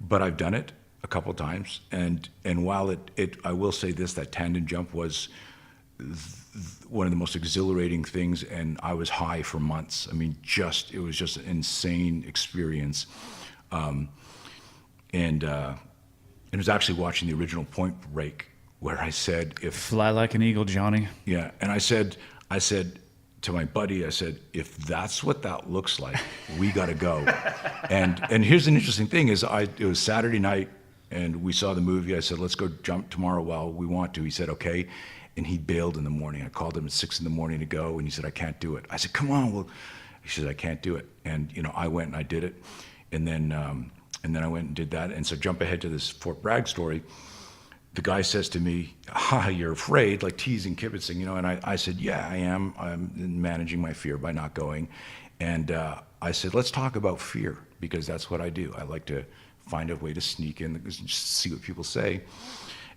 But I've done it a couple times. And while I will say this, that tandem jump was one of the most exhilarating things, and I was high for months. I mean, it was just an insane experience. And it was actually watching the original Point Break where I said, fly like an eagle, Johnny. Yeah. And I said to my buddy, I said, if that's what that looks like, we got to go. And here's an interesting thing is it was Saturday night and we saw the movie. I said, let's go jump tomorrow. Well, we want to. He said, okay. And he bailed in the morning. I called him at 6 a.m. to go. And he said, I can't do it. I said, come on. Well, he said, I can't do it. And, I went and I did it. And then I went and did that. And so jump ahead to this Fort Bragg story. The guy says to me, you're afraid, like teasing, kibitzing, and I said, yeah, I am. I'm managing my fear by not going. And I said, let's talk about fear, because that's what I do. I like to find a way to sneak in, just see what people say.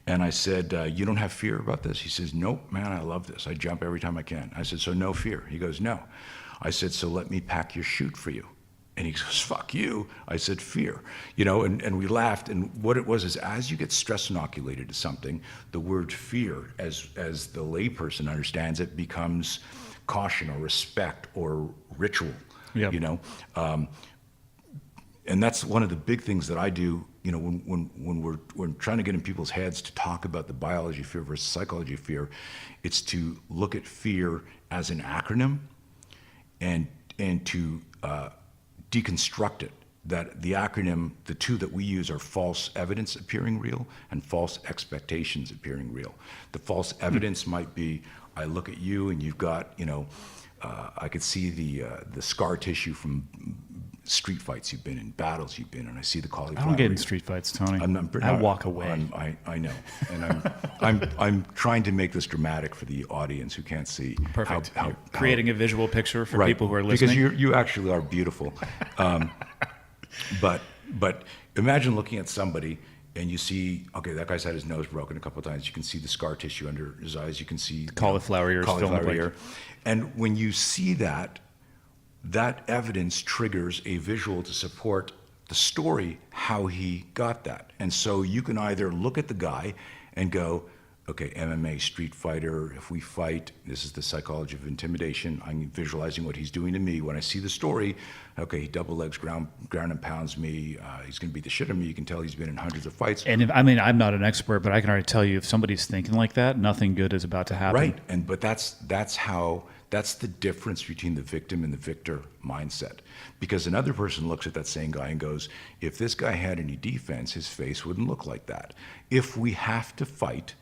And I said, you don't have fear about this? He says, nope, man, I love this. I jump every time I can. I said, so no fear? He goes, no. I said, so let me pack your chute for you. And he goes, fuck you. I said, fear. And we laughed. And what it was is, as you get stress inoculated to something, the word fear, as the layperson understands it, becomes caution or respect or ritual. Yep. And that's one of the big things that I do, when we're trying to get in people's heads to talk about the biology of fear versus psychology of fear. It's to look at fear as an acronym and to deconstruct it, that the acronym, the two that we use are false evidence appearing real and false expectations appearing real. The false evidence might be, I look at you and you've got, I could see the scar tissue from street fights you've been in, battles you've been in, and I see the cauliflower. I don't get in street fights, Tony. I walk away. I know, and I'm trying to make this dramatic for the audience who can't see. Perfect. How creating a visual picture for people who are listening. Because you actually are beautiful. But imagine looking at somebody and you see, okay, that guy's had his nose broken a couple of times. You can see the scar tissue under his eyes. You can see cauliflower ear. And when you see that evidence triggers a visual to support the story, how he got that. And so you can either look at the guy and go, okay, MMA, street fighter, if we fight, this is the psychology of intimidation. I'm visualizing what he's doing to me. When I see the story, okay, he double legs, ground and pounds me. He's going to beat the shit out of me. You can tell he's been in hundreds of fights. And if, I mean, I'm not an expert, but I can already tell you if somebody's thinking like that, nothing good is about to happen. Right, but that's the difference between the victim and the victor mindset. Because another person looks at that same guy and goes, if this guy had any defense, his face wouldn't look like that. If we have to fight,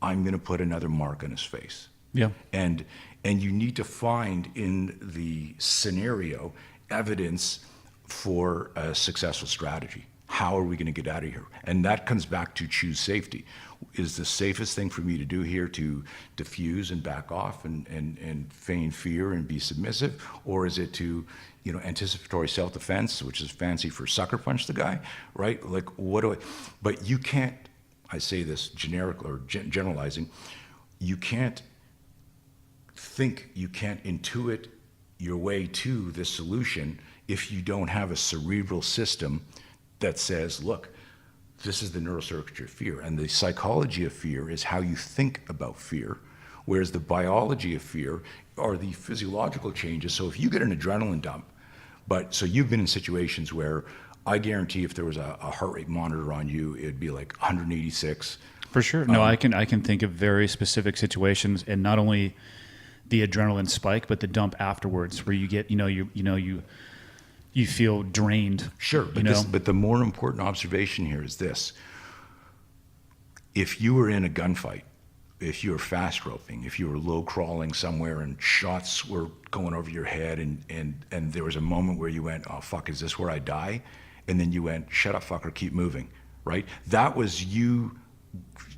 I'm going to put another mark on his face. Yeah. And you need to find in the scenario evidence for a successful strategy. How are we going to get out of here? And that comes back to choose safety. Is the safest thing for me to do here to diffuse and back off and feign fear and be submissive? Or is it to, anticipatory self-defense, which is fancy for sucker punch the guy, right? Like, but you can't, I say this generic or generalizing, you can't intuit your way to the solution if you don't have a cerebral system that says, look, this is the neurocircuitry of fear. And the psychology of fear is how you think about fear, whereas the biology of fear are the physiological changes. So if you get an adrenaline dump, so you've been in situations where I guarantee if there was a heart rate monitor on you, it'd be like 186. For sure. No, I can think of very specific situations, and not only the adrenaline spike, but the dump afterwards, where you get, you feel drained. Sure, but the more important observation here is this: if you were in a gunfight, if you were fast roping, if you were low crawling somewhere and shots were going over your head, and there was a moment where you went, oh fuck, is this where I die? And then you went, shut up, fucker, keep moving, right? That was you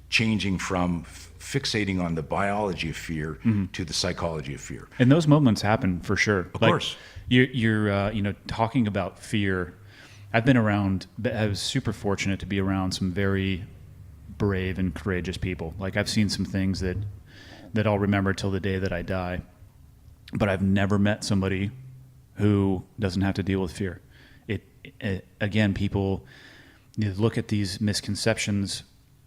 changing from fixating on the biology of fear to the psychology of fear. And those moments happen for sure. Of course. You're talking about fear. I was super fortunate to be around some very brave and courageous people. Like, I've seen some things that I'll remember till the day that I die. But I've never met somebody who doesn't have to deal with fear. Again, people look at these misconceptions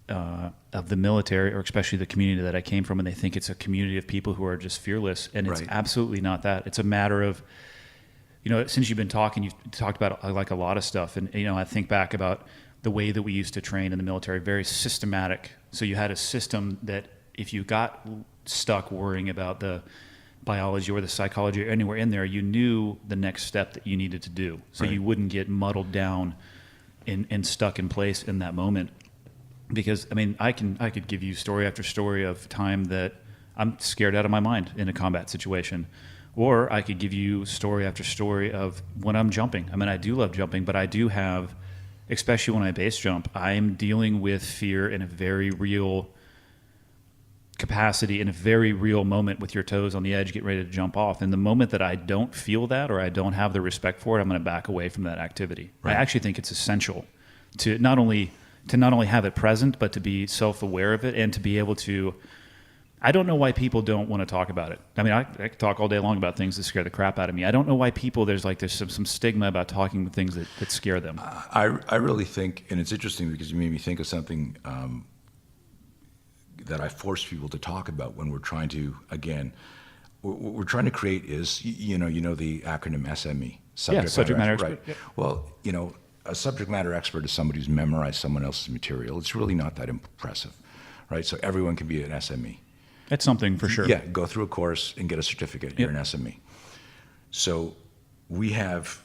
of the military, or especially the community that I came from, and they think it's a community of people who are just fearless, and it's absolutely not that. It's a matter of, since you've been talking, you've talked about like a lot of stuff, and I think back about the way that we used to train in the military, very systematic. So you had a system that if you got stuck worrying about the biology or the psychology or anywhere in there, you knew the next step that you needed to do, so you wouldn't get muddled down and stuck in place in that moment. Because I could give you story after story of time that I'm scared out of my mind in a combat situation, or I could give you story after story of when I'm jumping. I do love jumping, but I do have, especially when I base jump, I'm dealing with fear in a very real capacity, in a very real moment, with your toes on the edge, getting ready to jump off. And the moment that I don't feel that, or I don't have the respect for it, I'm going to back away from that activity. I actually think it's essential to not only have it present, but to be self-aware of it, and to be able to, I don't know why people don't want to talk about it. I could talk all day long about things that scare the crap out of me. I don't know why people, there's some stigma about talking with things that scare them. I really think, and it's interesting because you made me think of something that I force people to talk about when we're trying to, again, what we're trying to create is, the acronym SME. Subject matter expert. Right. Yeah. Well, a subject matter expert is somebody who's memorized someone else's material. It's really not that impressive, right? So everyone can be an SME. That's something for sure. Yeah, go through a course and get a certificate. You're an SME. So we have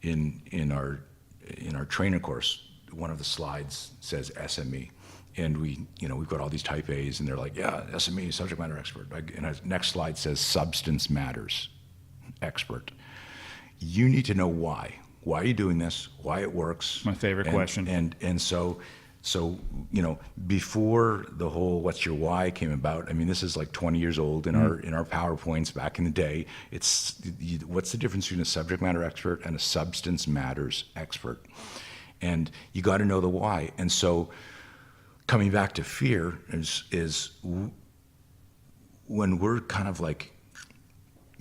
in our trainer course, one of the slides says SME, and we've got all these type A's, and they're like, yeah, SME, subject matter expert. And our next slide says substance matters expert. You need to know why. Why are you doing this? Why it works? My favorite question. And so before the whole "what's your why" came about, this is like 20 years old in our PowerPoints back in the day. It's what's the difference between a subject matter expert and a substance matters expert? And you got to know the why. And so, coming back to fear is when we're kind of like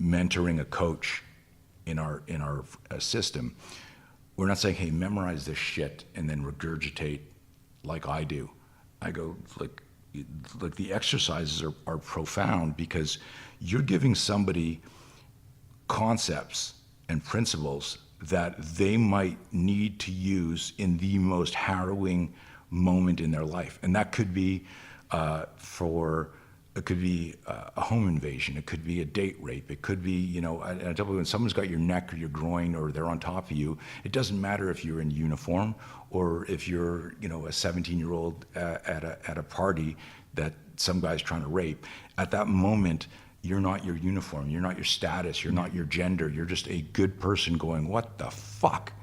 mentoring a coach in our system, we're not saying, hey, memorize this shit and then regurgitate like I do. I go, like, like the exercises are profound because you're giving somebody concepts and principles that they might need to use in the most harrowing moment in their life. And that could be it could be a home invasion. It could be a date rape. It could be, you know, I tell you, when someone's got your neck or your groin or they're on top of you, it doesn't matter if you're in uniform or if you're, you know, a 17-year-old at a party that some guy's trying to rape. At that moment, you're not your uniform. You're not your status. You're not your gender. You're just a good person going, what the fuck?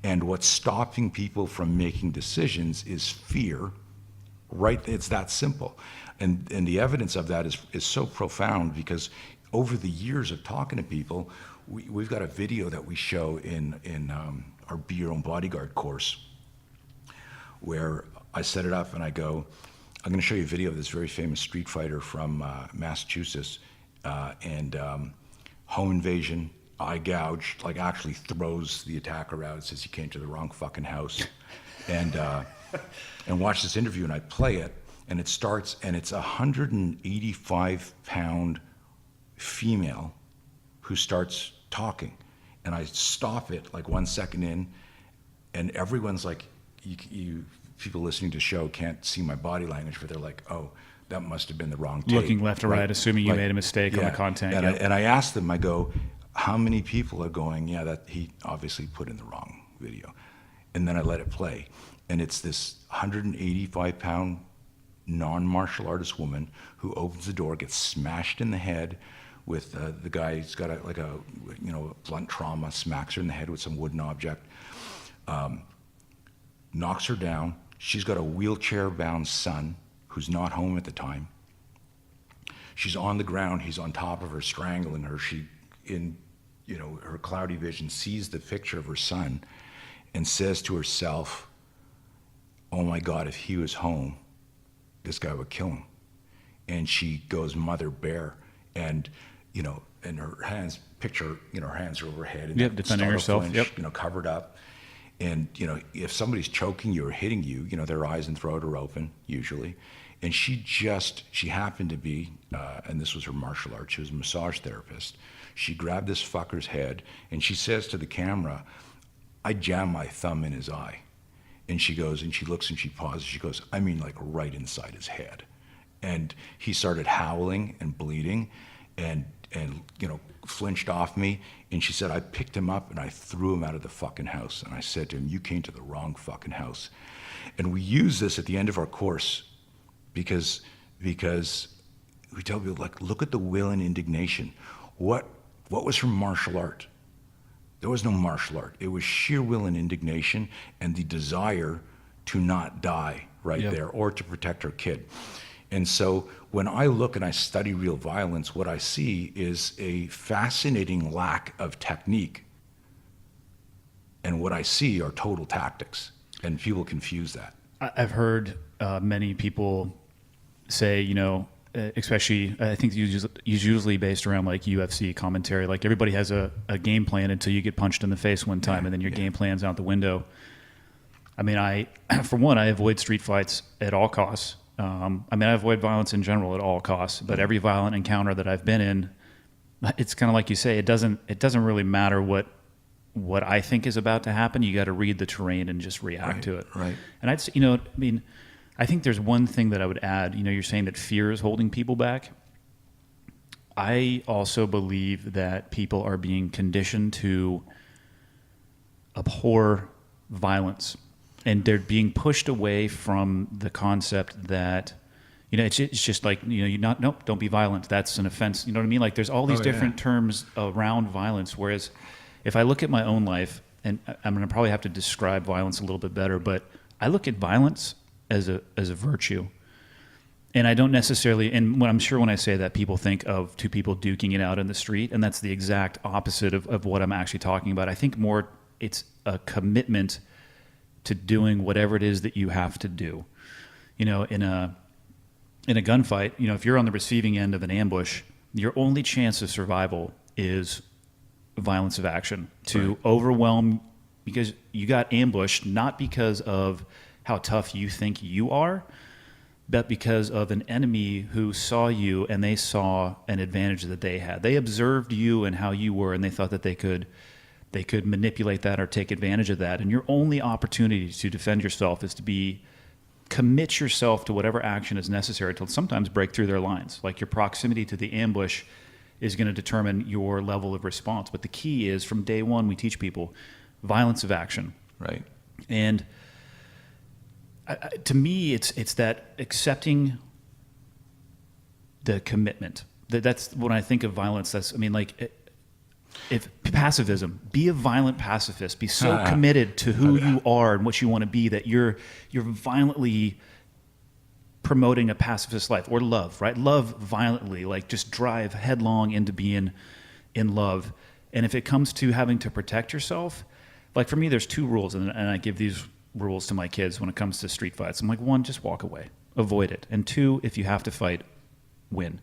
And what's stopping people from making decisions is fear, right? It's that simple. And the evidence of that is so profound because over the years of talking to people, we've got a video that we show in our Be Your Own Bodyguard course where I set it up and I go, I'm going to show you a video of this very famous street fighter from Massachusetts and home invasion, eye gouge, like actually throws the attacker out, says he came to the wrong fucking house. And watch this interview and I play it. And it starts, and it's a 185-pound female who starts talking. And I stop it like 1 second in, and everyone's like, you people listening to the show can't see my body language, but they're like, oh, that must have been the wrong tape. Looking left or right, assuming you made a mistake on the content. And I asked them, I go, how many people are going, yeah, that he obviously put in the wrong video. And then I let it play. And it's this 185-pound non-martial artist woman who opens the door, gets smashed in the head with the guy who's got a blunt trauma, smacks her in the head with some wooden object, knocks her down. She's got a wheelchair-bound son who's not home at the time. She's on the ground. He's on top of her, strangling her. She, in her cloudy vision, sees the picture of her son and says to herself, oh my God, if he was home, this guy would kill him. And she goes mother bear, and and her hands, her hands are overhead, and defending herself, flinch, covered up. And if somebody's choking you or hitting you, their eyes and throat are open usually. And she happened to be, and this was her martial art, she was a massage therapist. She grabbed this fucker's head and she says to the camera, I jam my thumb in his eye. And she goes, and she looks and she pauses. She goes, I mean, like right inside his head. And he started howling and bleeding and flinched off me. And she said, I picked him up and I threw him out of the fucking house. And I said to him, you came to the wrong fucking house. And we use this at the end of our course because we tell people, like, look at the will and indignation. What was her martial art? There was no martial art. It was sheer will and indignation and the desire to not die there or to protect her kid. And so when I look and I study real violence, what I see is a fascinating lack of technique. And what I see are total tactics. And people confuse that. I've heard many people say, especially, I think it's usually based around like UFC commentary. Like everybody has a game plan until you get punched in the face one time, and then your game plan's out the window. I mean, for one, I avoid street fights at all costs. I avoid violence in general at all costs. But every violent encounter that I've been in, it's kind of like you say, it doesn't really matter what I think is about to happen. You got to read the terrain and just react to it. Right. And I think there's one thing that I would add. You're saying that fear is holding people back. I also believe that people are being conditioned to abhor violence, and they're being pushed away from the concept that, it's just like, don't be violent. That's an offense. You know what I mean? Like there's all these different terms around violence. Whereas if I look at my own life, and I'm going to probably have to describe violence a little bit better, but I look at violence as a virtue. And I don't necessarily, and when I say that, people think of two people duking it out in the street, and that's the exact opposite of what I'm actually talking about. I think more it's a commitment to doing whatever it is that you have to do. In a gunfight, if you're on the receiving end of an ambush, your only chance of survival is violence of action, to overwhelm, because you got ambushed, not because of how tough you think you are, but because of an enemy who saw you and they saw an advantage that they had. They observed you and how you were, and they thought that they could manipulate that or take advantage of that. And your only opportunity to defend yourself is to commit yourself to whatever action is necessary to sometimes break through their lines. Like your proximity to the ambush is going to determine your level of response. But the key is, from day one, we teach people violence of action. Right. And to me, it's that accepting the commitment. That's when I think of violence. If pacifism, be a violent pacifist. Be so committed to who you are and what you want to be that you're violently promoting a pacifist life, or love, right? Love violently, like just drive headlong into being in love. And if it comes to having to protect yourself, like for me, there's 2 rules, and I give these rules to my kids when it comes to street fights. I'm like, 1, just walk away, avoid it. And 2, if you have to fight, win.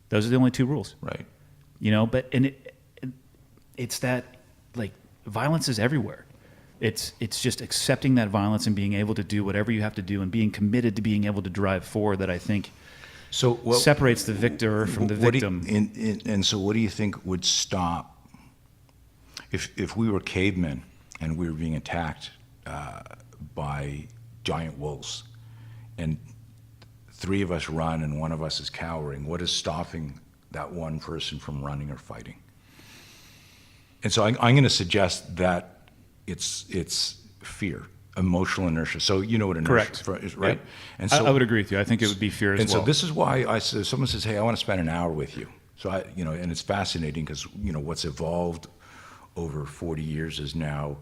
Those are the only 2 rules. Right. But it's that, like, violence is everywhere. It's just accepting that violence and being able to do whatever you have to do and being committed to being able to drive forward that I think separates the victor from the victim. And so what do you think would stop if we were cavemen and we were being attacked by giant wolves, and 3 of us run and 1 of us is cowering? What is stopping that one person from running or fighting? And so I'm going to suggest that it's fear, emotional inertia. So you know what inertia is, right? Yep. And so I would agree with you. I think it would be fear as well. And so this is why someone says, "Hey, I want to spend an hour with you." So and it's fascinating because what's evolved over 40 years is now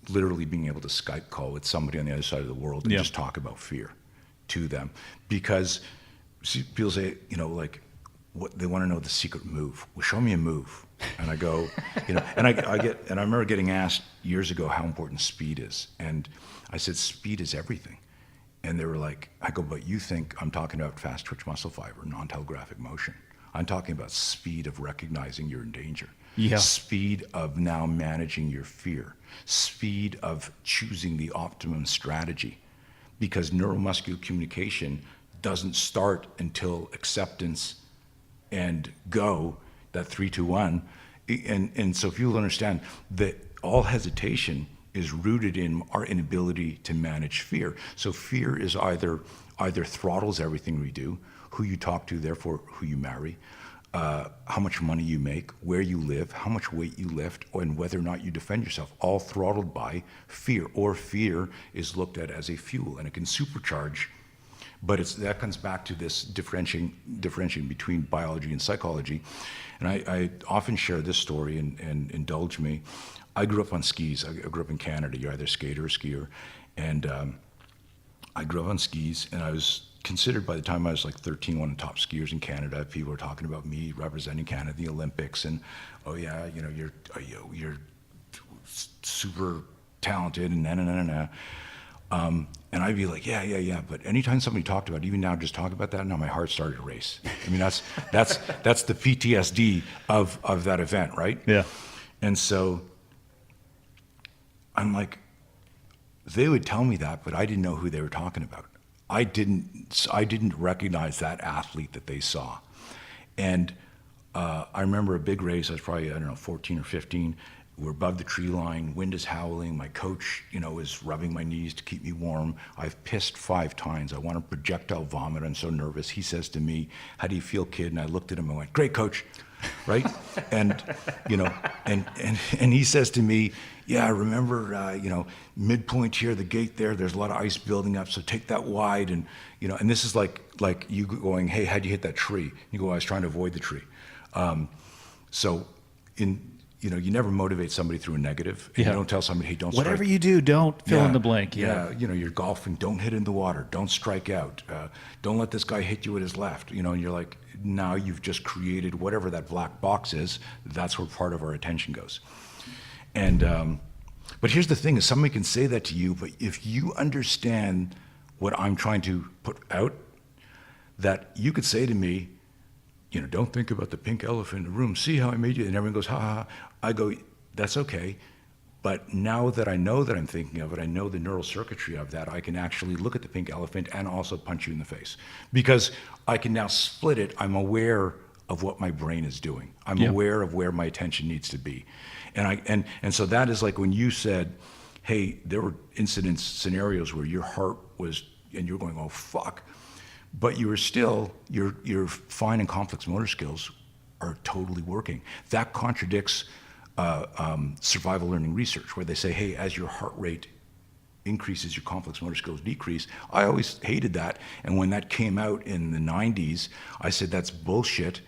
literally being able to Skype call with somebody on the other side of the world and just talk about fear to them, because people say, what they want to know, the secret move. Well, show me a move. And I go, and I remember getting asked years ago how important speed is, and I said speed is everything. And they were like, I go, but you think I'm talking about fast twitch muscle fiber, non-telegraphic motion. I'm talking about speed of recognizing you're in danger. Yeah. Speed of now managing your fear. Speed of choosing the optimum strategy. Because neuromuscular communication doesn't start until acceptance and go, that 3, 2, 1. And so if you'll understand that all hesitation is rooted in our inability to manage fear. So fear is either throttles everything we do, who you talk to, therefore who you marry, how much money you make, where you live, how much weight you lift, and whether or not you defend yourself, all throttled by fear. Or fear is looked at as a fuel, and it can supercharge. But that comes back to this differentiating between biology and psychology. And I often share this story, and indulge me. I grew up on skis. I grew up in Canada. You're either a skater or skier. And I grew up on skis, and I was considered, by the time I was like 13, one of the top skiers in Canada. People were talking about me representing Canada at the Olympics, and you're super talented, and and I'd be like, yeah. But anytime somebody talked about it, even now, just talk about that, now my heart started to race. I mean, that's the PTSD of that event, right? Yeah. And so I'm like, they would tell me that, but I didn't know who they were talking about. I didn't recognize that athlete that they saw. And I remember a big race. I was probably, 14 or 15. We're above the tree line. Wind is howling. My coach, is rubbing my knees to keep me warm. I've pissed 5 times. I want to projectile vomit. I'm so nervous. He says to me, "How do you feel, kid?" And I looked at him and went, "Great, coach." Right? And, and he says to me, "Yeah, remember, midpoint here, the gate there's a lot of ice building up, so take that wide." And, and this is like you going, "Hey, how'd you hit that tree?" You go, "I was trying to avoid the tree." You never motivate somebody through a negative. And You don't tell somebody, "Hey, don't strike." Whatever you do, don't fill in the blank. Yeah. You're golfing, don't hit in the water, don't strike out, don't let this guy hit you with his left. And you're like, now you've just created whatever that black box is. That's where part of our attention goes. And but here's the thing: is somebody can say that to you, but if you understand what I'm trying to put out, that you could say to me, "Don't think about the pink elephant in the room. See how I made you?" And everyone goes, "Ha ha ha." I go, "That's okay. But now that I know that I'm thinking of it, I know the neural circuitry of that, I can actually look at the pink elephant and also punch you in the face. Because I can now split it. I'm aware of what my brain is doing. I'm aware of where my attention needs to be. And so that is like when you said, hey, there were incidents, scenarios where your heart was, and you're going, oh, fuck. But you were still, your fine and complex motor skills are totally working. That contradicts survival learning research, where they say, hey, as your heart rate increases, your complex motor skills decrease. I always hated that. And when that came out in the 90s, I said, that's bullshit.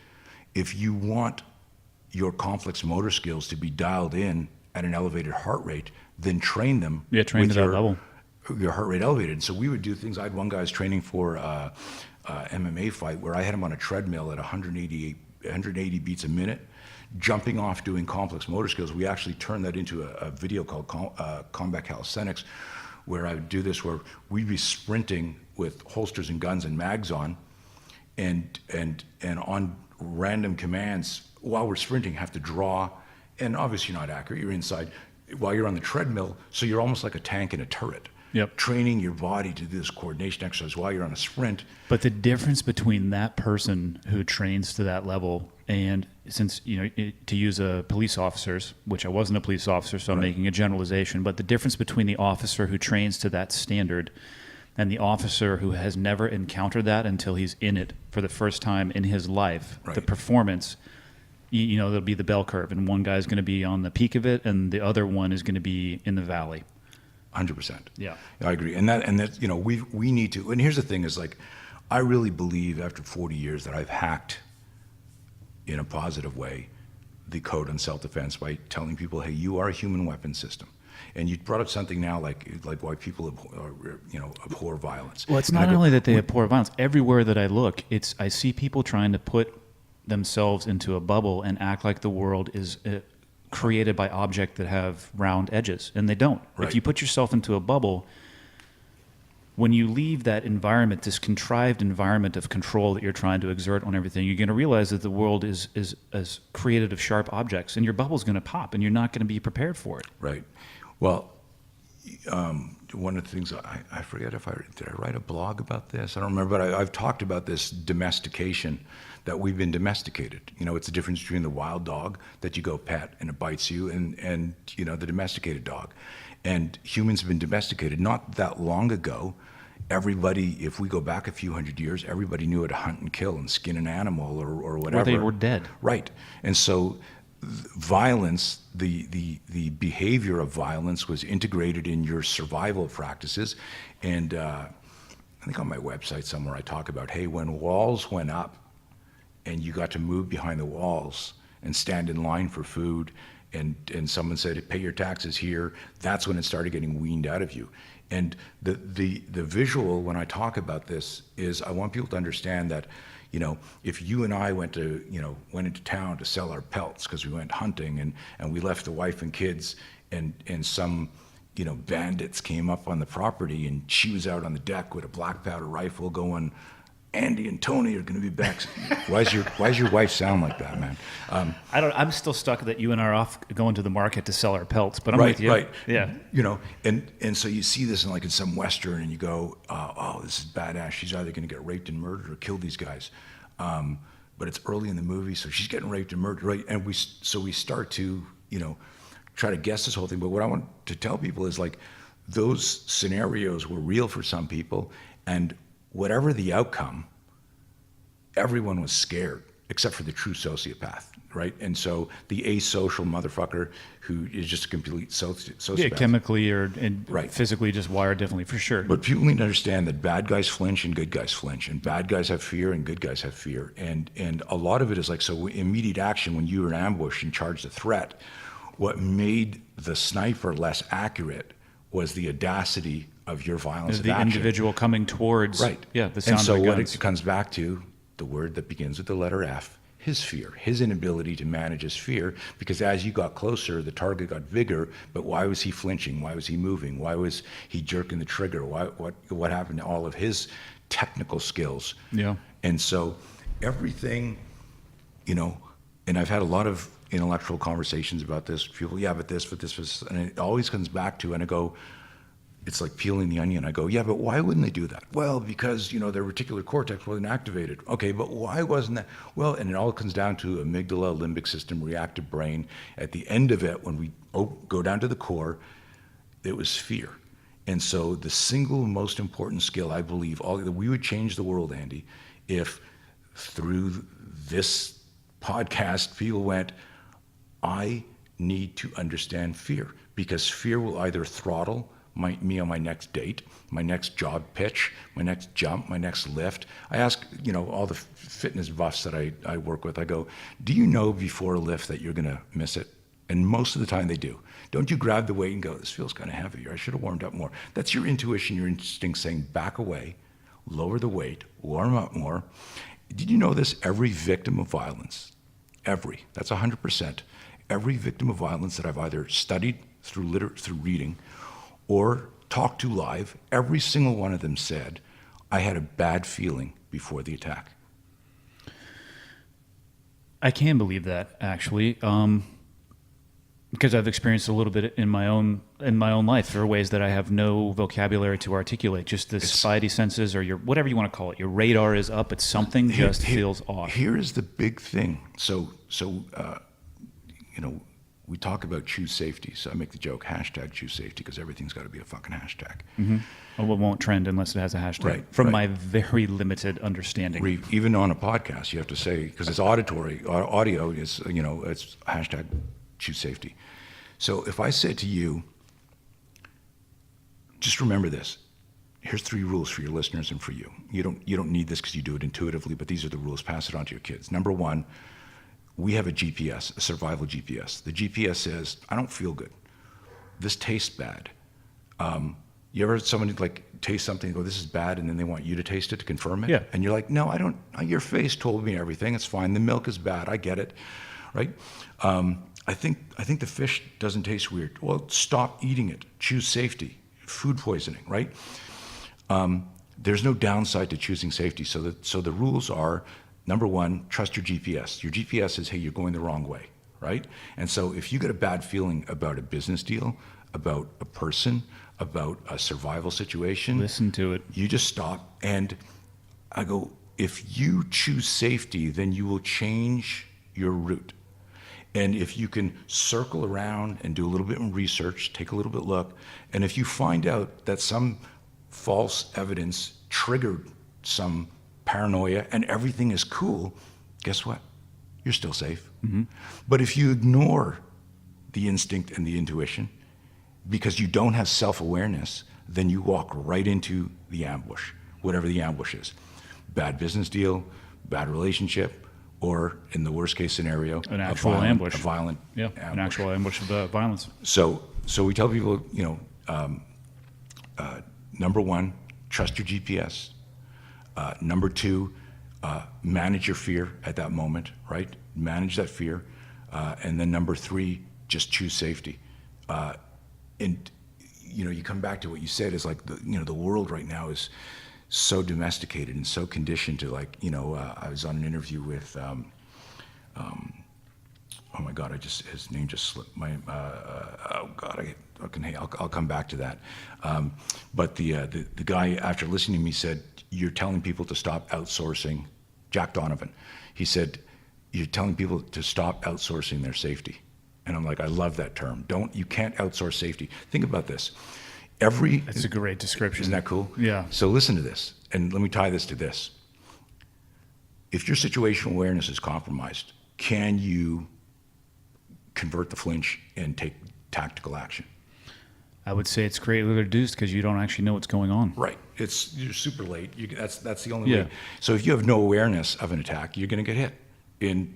If you want your complex motor skills to be dialed in at an elevated heart rate, then train them. Yeah, train to that level. Your heart rate elevated. And so we would do things. I had one guy who was training for MMA fight where I had him on a treadmill at 180 beats a minute, jumping off, doing complex motor skills. We actually turned that into a video called Combat Calisthenics, where I would do this, where we'd be sprinting with holsters and guns and mags on, and on random commands while we're sprinting, have to draw, and obviously you're not accurate. You're inside while you're on the treadmill, so you're almost like a tank in a turret. Yep. Training your body to do this coordination exercise while you're on a sprint. But the difference between that person who trains to that level and, since, to use police officers, which I wasn't a police officer, so I'm making a generalization, but the difference between the officer who trains to that standard and the officer who has never encountered that until he's in it for the first time in his life, the performance, there'll be the bell curve, and one guy's going to be on the peak of it and the other one is going to be in the valley. 100%. Yeah, I agree. And that we need to. And here's the thing: is like, I really believe after 40 years that I've hacked, in a positive way, the code on self-defense by telling people, hey, you are a human weapon system. And you brought up something now like why people abhor violence. Well, it's not only that they abhor violence. Everywhere that I look, I see people trying to put themselves into a bubble and act like the world is created by objects that have round edges, and they don't. Right. If you put yourself into a bubble, when you leave that environment, this contrived environment of control that you're trying to exert on everything, you're going to realize that the world is created of sharp objects, and your bubble's going to pop, and you're not going to be prepared for it. Right. Well, one of the things, I forget did I write a blog about this? I don't remember, but I've talked about this domestication, that we've been domesticated. It's the difference between the wild dog that you go pet and it bites you and the domesticated dog. And humans have been domesticated not that long ago. Everybody, if we go back a few hundred years, everybody knew how to hunt and kill and skin an animal or whatever. Or they were dead. Right. And so violence, the behavior of violence was integrated in your survival practices. And I think on my website somewhere I talk about, hey, when walls went up and you got to move behind the walls and stand in line for food, and someone said, pay your taxes here, that's when it started getting weaned out of you. And the visual when I talk about this is I want people to understand that, if you and I went into town to sell our pelts because we went hunting and we left the wife and kids and some bandits came up on the property and she was out on the deck with a black powder rifle going, Andy and Tony are going to be back. Why does your wife sound like that, man? I'm still stuck that you and I are off going to the market to sell our pelts, but I'm with you. Right. Yeah. And so you see this in some Western and you go, oh, this is badass. She's either going to get raped and murdered or kill these guys. But it's early in the movie, so she's getting raped and murdered, right? And we start to, try to guess this whole thing. But what I want to tell people is those scenarios were real for some people, and whatever the outcome, everyone was scared, except for the true sociopath, right? And so the asocial motherfucker who is just a complete sociopath. Yeah, chemically or right. Physically just wired differently, for sure. But people need to understand that bad guys flinch and good guys flinch, and bad guys have fear and good guys have fear. And a lot of it is so immediate action when you were in ambush and charged a threat, what made the sniper less accurate was the audacity of your violence of the action. Individual coming towards, right? Yeah, the sound and so of the what guns. it comes back to, the word that begins with the letter F, his fear, his inability to manage his fear, because as you got closer, the target got bigger, but why was he flinching? Why was he moving? Why was he jerking the trigger? What happened to all of his technical skills? Yeah. And so everything, and I've had a lot of intellectual conversations about this. People, yeah, but this, and it always comes back to, and I go, it's like peeling the onion. I go, yeah, but why wouldn't they do that? Well, because, their reticular cortex wasn't activated. Okay, but why wasn't that? Well, and it all comes down to amygdala, limbic system, reactive brain. At the end of it, when we go down to the core, it was fear. And so the single most important skill, I believe, we would change the world, Andy, if through this podcast, people went, I need to understand fear, because fear will either throttle me on my next date, my next job pitch, my next jump, my next lift. I ask, all the fitness buffs that I work with, I go, do you know before a lift that you're gonna miss it? And most of the time they do. Don't you grab the weight and go, this feels kind of heavy, or I should have warmed up more. That's your intuition, your instinct saying, back away, lower the weight, warm up more. Did you know this? Every victim of violence, that's 100%, every victim of violence that I've either studied through reading or talked to live, every single one of them said, I had a bad feeling before the attack. I can believe that, actually, because I've experienced a little bit in my own life. There are ways that I have no vocabulary to articulate. Just the spidey senses, or your whatever you want to call it. Your radar is up. It's something feels off. Here is the big thing. So we talk about choose safety. So I make the joke, hashtag choose safety, because everything's got to be a fucking hashtag. Mm-hmm. Well, it won't trend unless it has a hashtag. Right, From my very limited understanding. Even on a podcast, you have to say, because it's auditory, audio is, it's hashtag choose safety. So if I said to you, just remember this. Here's 3 rules for your listeners and for you. You don't need this because you do it intuitively, but these are the rules. Pass it on to your kids. Number 1, we have a GPS, a survival GPS. The GPS says, I don't feel good. This tastes bad. You ever had someone taste something and go, this is bad, and then they want you to taste it to confirm it? Yeah. And you're like, no, I don't. Your face told me everything. It's fine. The milk is bad. I get it, right? I think the fish doesn't taste weird. Well, stop eating it. Choose safety. Food poisoning, right? There's no downside to choosing safety. So the rules are, number 1, trust your GPS. Your GPS says, hey, you're going the wrong way, right? And so if you get a bad feeling about a business deal, about a person, about a survival situation, listen to it. You just stop. And I go, if you choose safety, then you will change your route. And if you can circle around and do a little bit of research, take a little bit look, and if you find out that some false evidence triggered some paranoia and everything is cool, guess what? You're still safe. Mm-hmm. But if you ignore the instinct and the intuition because you don't have self-awareness, then you walk right into the ambush, whatever the ambush is. Bad business deal, bad relationship, or in the worst case scenario, an actual ambush. A violent ambush. An actual ambush of violence. So we tell people, number 1, trust your GPS. Number 2, manage your fear at that moment, right? Manage that fear. And then number 3, just choose safety. And you come back to what you said is like the world right now is so domesticated and so conditioned to I was on an interview with oh my God, his name just slipped my oh God, I'll come back to that. But the guy, after listening to me, said, you're telling people to stop outsourcing. Jack Donovan, he said, you're telling people to stop outsourcing their safety. And I'm like, I love that term. You can't outsource safety. Think about this. That's a great description. Isn't that cool? Yeah. So listen to this, and let me tie this to this. If your situational awareness is compromised, can you convert the flinch and take tactical action? I would say it's greatly reduced because you don't actually know what's going on. Right. You're super late. That's the only way. So if you have no awareness of an attack, you're going to get hit. In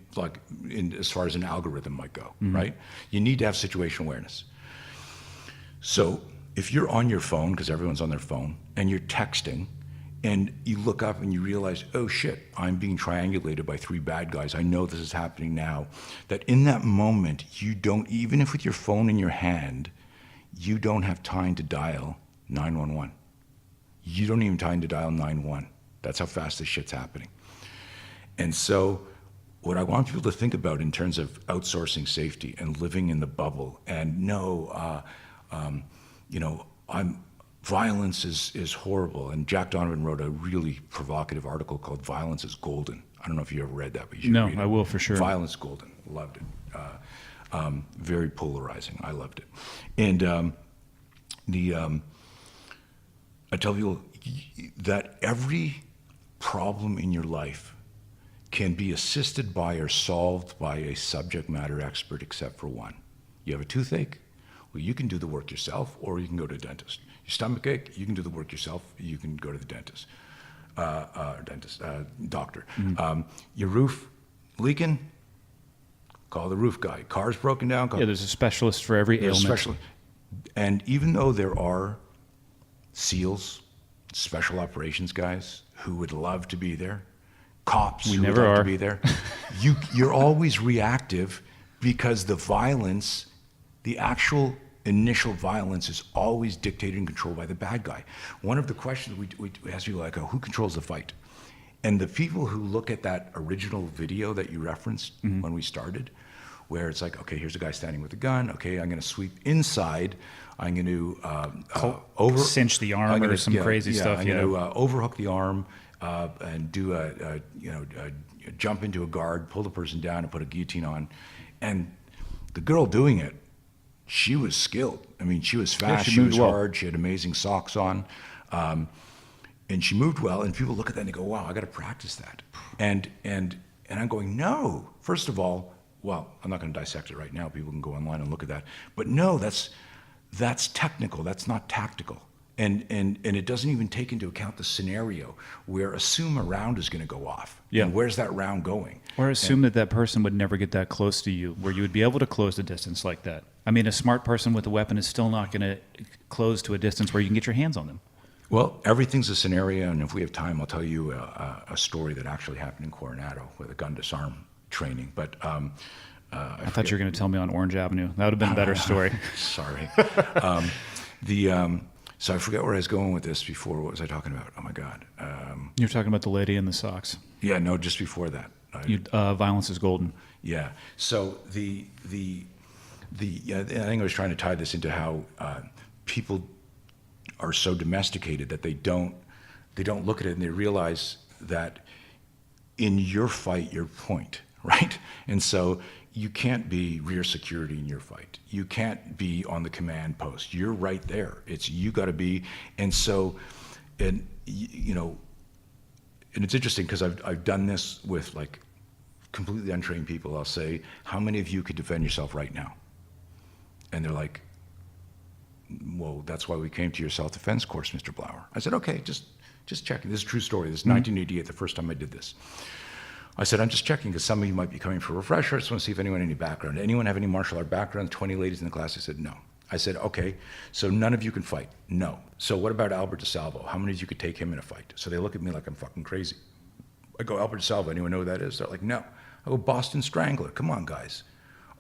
as far as an algorithm might go, mm-hmm. Right? You need to have situational awareness. So if you're on your phone, because everyone's on their phone, and you're texting, and you look up and you realize, oh shit, I'm being triangulated by 3 bad guys. I know this is happening now. That in that moment, you don't, even if with your phone in your hand, you don't have time to dial 911. You don't even have time to dial 911. That's how fast this shit's happening. And so what I want people to think about in terms of outsourcing safety and living in the bubble, and violence is horrible. And Jack Donovan wrote a really provocative article called "Violence is Golden." I don't know if you ever read that, but you should read it. No, I will for sure. Violence is Golden. Loved it. Very polarizing. I loved it. And I tell people that every problem in your life can be assisted by or solved by a subject matter expert, except for one. You have a toothache? Well, you can do the work yourself, or you can go to a dentist. Your stomach ache? You can do the work yourself. You can go to the dentist. Doctor. Mm-hmm. Your roof leaking? Call the roof guy. Car's broken down? Yeah, there's a specialist for every ailment. And even though there are SEALs, special operations guys, who would love to be there, cops who would love to be there, you're always reactive, because the violence, the actual initial violence, is always dictated and controlled by the bad guy. One of the questions we ask people, like, who controls the fight? And the people who look at that original video that you referenced when we started, where it's like, okay, here's a guy standing with a gun. Okay, I'm going to sweep inside. I'm going to cinch the arm or some crazy stuff. I'm going to overhook the arm and do a jump into a guard, pull the person down, and put a guillotine on. And the girl doing it, she was skilled. I mean, she was fast. She was hard. She had amazing socks on. And she moved well, and people look at that and they go, wow, I got to practice that. And I'm going, no. First of all, well, I'm not going to dissect it right now. People can go online and look at that. But no, that's technical. That's not tactical. And it doesn't even take into account the scenario where assume a round is going to go off. Yeah. And where's that round going? Or assume that person would never get that close to you, where you would be able to close the distance like that. I mean, a smart person with a weapon is still not going to close to a distance where you can get your hands on them. Well, everything's a scenario, and if we have time, I'll tell you a story that actually happened in Coronado with a gun disarm training. But I thought you were going to tell me on Orange Avenue. That would have been a better story. Sorry. So I forget where I was going with this before. What was I talking about? Oh my God. You're talking about the lady in the socks. Yeah, no, just before that. Violence is golden. Yeah. So I think I was trying to tie this into how people are so domesticated that they don't look at it and they realize that in your fight, your point, right? And so you can't be rear security in your fight. You can't be on the command post. You're right there. It's you got to be. And so, and it's interesting because I've done this with like completely untrained people. I'll say, how many of you could defend yourself right now? And they're like, well, that's why we came to your self-defense course, Mr. Blauer. I said, okay, just checking. This is a true story. This is 1988, the first time I did this. I said, I'm just checking because some of you might be coming for a refresher. I just want to see if anyone had any background. Anyone have any martial art background? 20 ladies in the class. I said, no. I said, okay, so none of you can fight? No. So what about Albert DeSalvo? How many of you could take him in a fight? So they look at me like I'm fucking crazy. I go, Albert DeSalvo, anyone know who that is? They're like, no. I go, Boston Strangler. Come on, guys.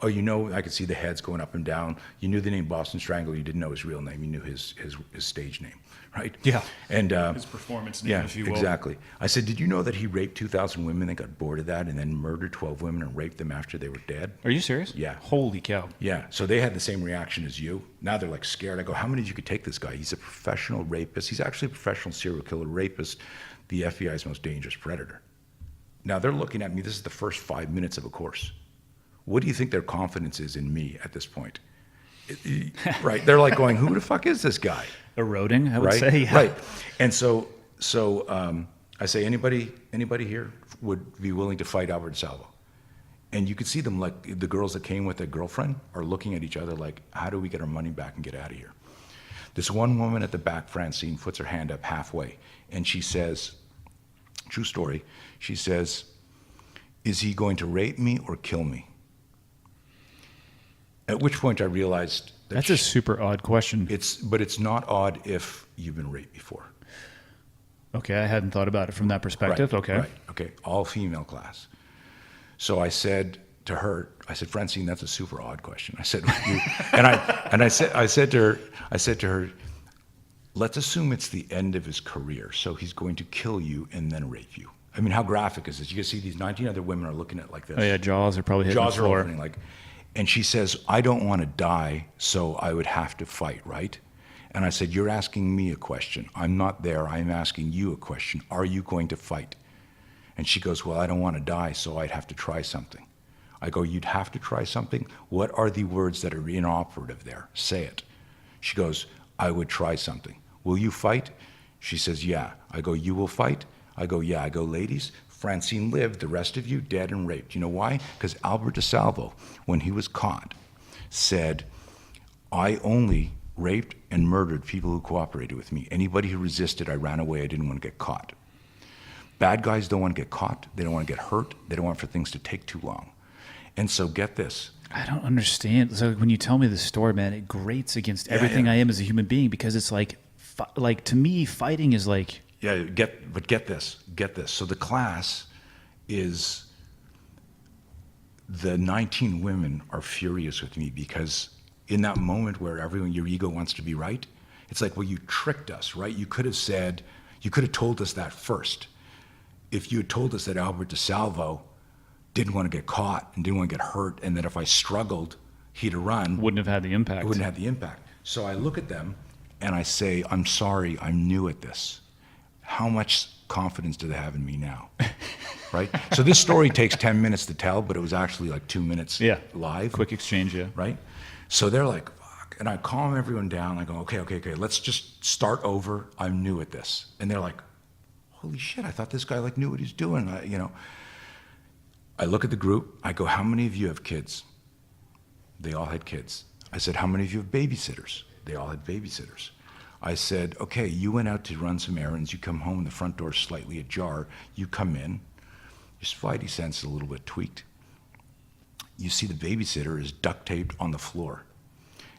Oh, I could see the heads going up and down. You knew the name Boston Strangler. You didn't know his real name. You knew his stage name, right? Yeah. And his performance name, if you will. Exactly. I said, did you know that he raped 2,000 women and got bored of that and then murdered 12 women and raped them after they were dead? Are you serious? Yeah. Holy cow. Yeah. So they had the same reaction as you. Now they're like scared. I go, how many of you could take this guy? He's a professional rapist. He's actually a professional serial killer rapist, the FBI's most dangerous predator. Now they're looking at me. This is the first 5 minutes of a course. What do you think their confidence is in me at this point? Right? They're like going, who the fuck is this guy? Eroding, I would right? say. Yeah. Right. And so I say, anybody here would be willing to fight Albert DeSalvo? And you could see them, like the girls that came with their girlfriend are looking at each other like, how do we get our money back and get out of here? This one woman at the back, Francine, puts her hand up halfway, and she says, true story, she says, is he going to rape me or kill me? At which point I realized that's a super odd question. But it's not odd if you've been raped before. Okay, I hadn't thought about it from that perspective. Right, okay. Right. Okay. All female class. So I said to her, Francine, that's a super odd question. I said, I said to her, let's assume it's the end of his career. So he's going to kill you and then rape you. I mean, how graphic is this? You can see these 19 other women are looking at it like this. Oh yeah, jaws are probably hitting Jaws the are floor. opening, like, and she says, I don't want to die, so I would have to fight, right? And I said, you're asking me a question. I'm not there. I'm asking you a question. Are you going to fight? And she goes, well, I don't want to die, so I'd have to try something. I go, you'd have to try something? What are the words that are inoperative there? Say it. She goes, I would try something. Will you fight? She says, yeah. I go, you will fight? I go, yeah. I go, ladies, Francine lived, the rest of you dead and raped. You know why? Because Albert DeSalvo, when he was caught, said, I only raped and murdered people who cooperated with me. Anybody who resisted, I ran away. I didn't want to get caught. Bad guys don't want to get caught. They don't want to get hurt. They don't want for things to take too long. And so get this. I don't understand. So when you tell me this story, man, it grates against everything I am as a human being, because it's like to me, fighting is like. Yeah, get this. So the class is, the 19 women are furious with me because in that moment where everyone, your ego wants to be right, it's like, well, you tricked us, right? You could have told us that first. If you had told us that Albert DeSalvo didn't want to get caught and didn't want to get hurt, and that if I struggled, he'd have run. Wouldn't have had the impact. It wouldn't have the impact. So I look at them and I say, I'm sorry, I'm new at this. How much confidence do they have in me now? Right? So this story takes 10 minutes to tell, but it was actually like 2 minutes live. Quick exchange, yeah. Right? So they're like, fuck. And I calm everyone down. I go, okay, let's just start over. I'm new at this. And they're like, holy shit, I thought this guy like knew what he's doing. I look at the group. I go, how many of you have kids? They all had kids. I said, how many of you have babysitters? They all had babysitters. I said, okay, you went out to run some errands. You come home, the front door's slightly ajar. You come in, your spidey sense is a little bit tweaked. You see the babysitter is duct taped on the floor.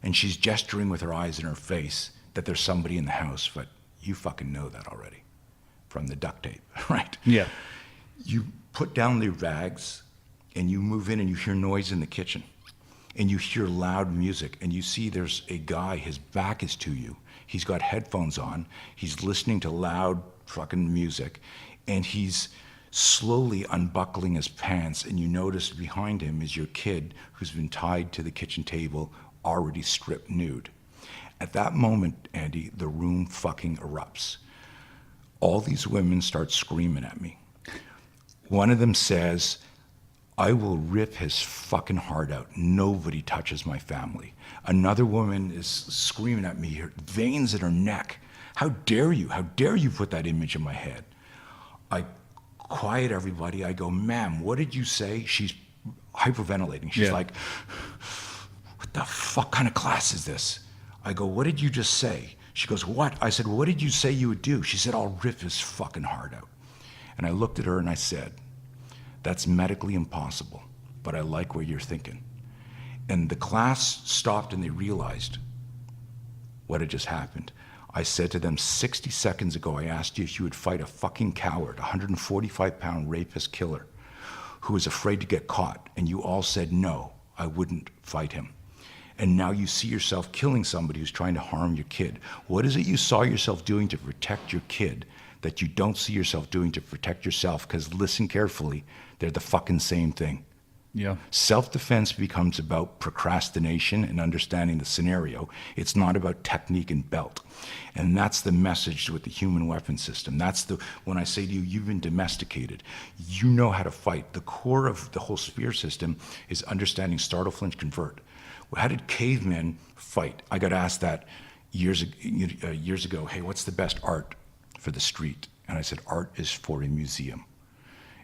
And she's gesturing with her eyes and her face that there's somebody in the house, but you fucking know that already from the duct tape, right? Yeah. You put down their bags and you move in and you hear noise in the kitchen and you hear loud music and you see there's a guy, his back is to you. He's got headphones on. He's listening to loud fucking music and he's slowly unbuckling his pants, and you notice behind him is your kid who's been tied to the kitchen table, already stripped nude. At that moment, Andy, the room fucking erupts. All these women start screaming at me. One of them says, I will rip his fucking heart out. Nobody touches my family. Another woman is screaming at me, her veins in her neck. How dare you? How dare you put that image in my head? I quiet everybody. I go, ma'am, what did you say? She's hyperventilating. She's like, what the fuck kind of class is this? I go, what did you just say? She goes, what? I said, well, what did you say you would do? She said, I'll rip his fucking heart out. And I looked at her and I said, that's medically impossible, but I like what you're thinking. And the class stopped and they realized what had just happened. I said to them, 60 seconds ago, I asked you if you would fight a fucking coward, a 145-pound rapist killer who is afraid to get caught. And you all said, no, I wouldn't fight him. And now you see yourself killing somebody who's trying to harm your kid. What is it you saw yourself doing to protect your kid that you don't see yourself doing to protect yourself? Because listen carefully, they're the fucking same thing. Yeah. Self-defense becomes about procrastination and understanding the scenario. It's not about technique and belt. And that's the message with the human weapon system. When I say to you, you've been domesticated. You know how to fight. The core of the whole spear system is understanding startle, flinch, convert. How did cavemen fight? I got asked that years ago, hey, what's the best art for the street? And I said, art is for a museum.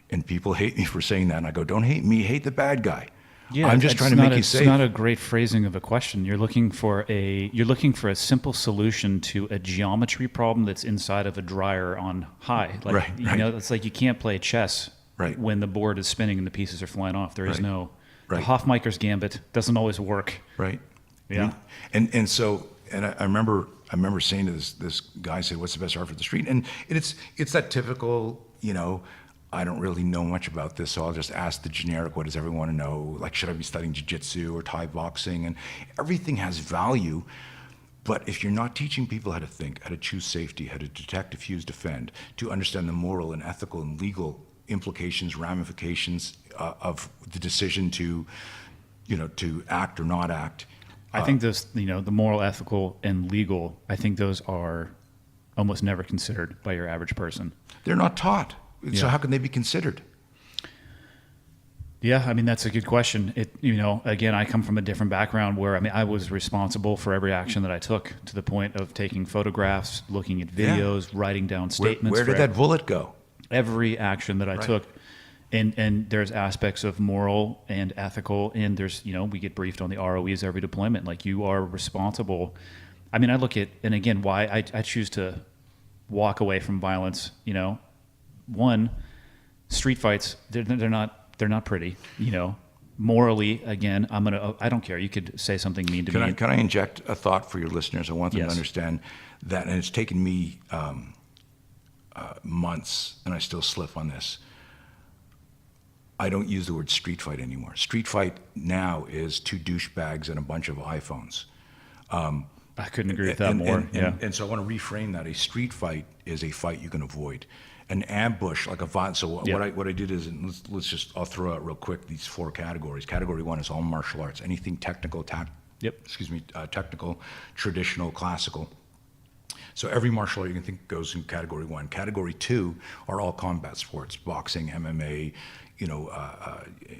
And people hate me for saying that. And I go, don't hate me, hate the bad guy. Yeah, I'm just trying to make you safe. It's not a great phrasing of a question. You're looking for a simple solution to a geometry problem that's inside of a dryer on high. Like, right. You know, it's like you can't play chess right. when the board is spinning and the pieces are flying off. There is no right. The Hofmeister's gambit doesn't always work. Right. Yeah. And so I remember saying to this guy, said, what's the best art for the street? And it's that typical, I don't really know much about this, so I'll just ask the generic, what does everyone want to know? Like, should I be studying jiu-jitsu or Thai boxing? And everything has value, But if you're not teaching people how to think, how to choose safety, how to detect, diffuse, defend, to understand the moral and ethical and legal implications, ramifications of the decision to, to act or not act. I think those, the moral, ethical, and legal, I think those are almost never considered by your average person. They're not taught. So Yeah. how can they be considered? Yeah, I mean, that's a good question. Again, I come from a different background where, I was responsible for every action that I took, to the point of taking photographs, looking at videos, writing down statements. Where did that bullet go? Every action that I took. And there's aspects of moral and ethical, and there's, we get briefed on the ROEs every deployment. Like, you are responsible. I look at, and again, why I choose to walk away from violence. One, street fights, they're not pretty. Morally, again, I don't care. You could say something mean to me. Can I inject a thought for your listeners? I want them Yes. to understand that, and it's taken me months, and I still slip on this. I don't use the word street fight anymore. Street fight now is two douchebags and a bunch of iPhones. I couldn't agree with that more. And so I want to reframe that. A street fight is a fight you can avoid. An ambush, like a violence. So what I did is, and I'll throw out real quick these 4 categories. Category 1 is all martial arts, anything technical, technical, traditional, classical. So every martial art you can think goes in category 1. Category 2 are all combat sports, boxing, MMA,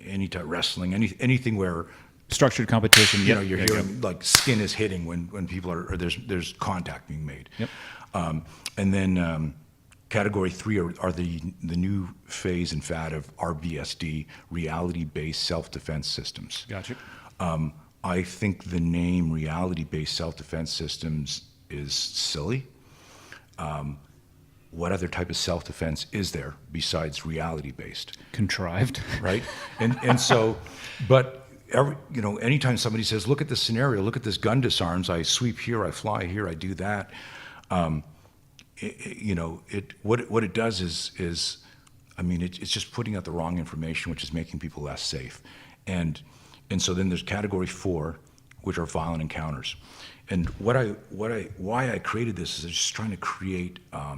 any type wrestling, anything where Structured competition. you're hearing like skin is hitting when people are, or there's contact being made. Yep. And then category 3 are the new phase and fad of RBSD, reality-based self-defense systems. Gotcha. I think the name reality-based self-defense systems is silly. What other type of self-defense is there besides reality-based? Contrived. Right? And so, but anytime somebody says, look at this scenario, look at this gun disarms, I sweep here, I fly here, I do that. What it does is it's just putting out the wrong information, which is making people less safe. And so then there's category 4, which are violent encounters. And why I created this is just trying to create a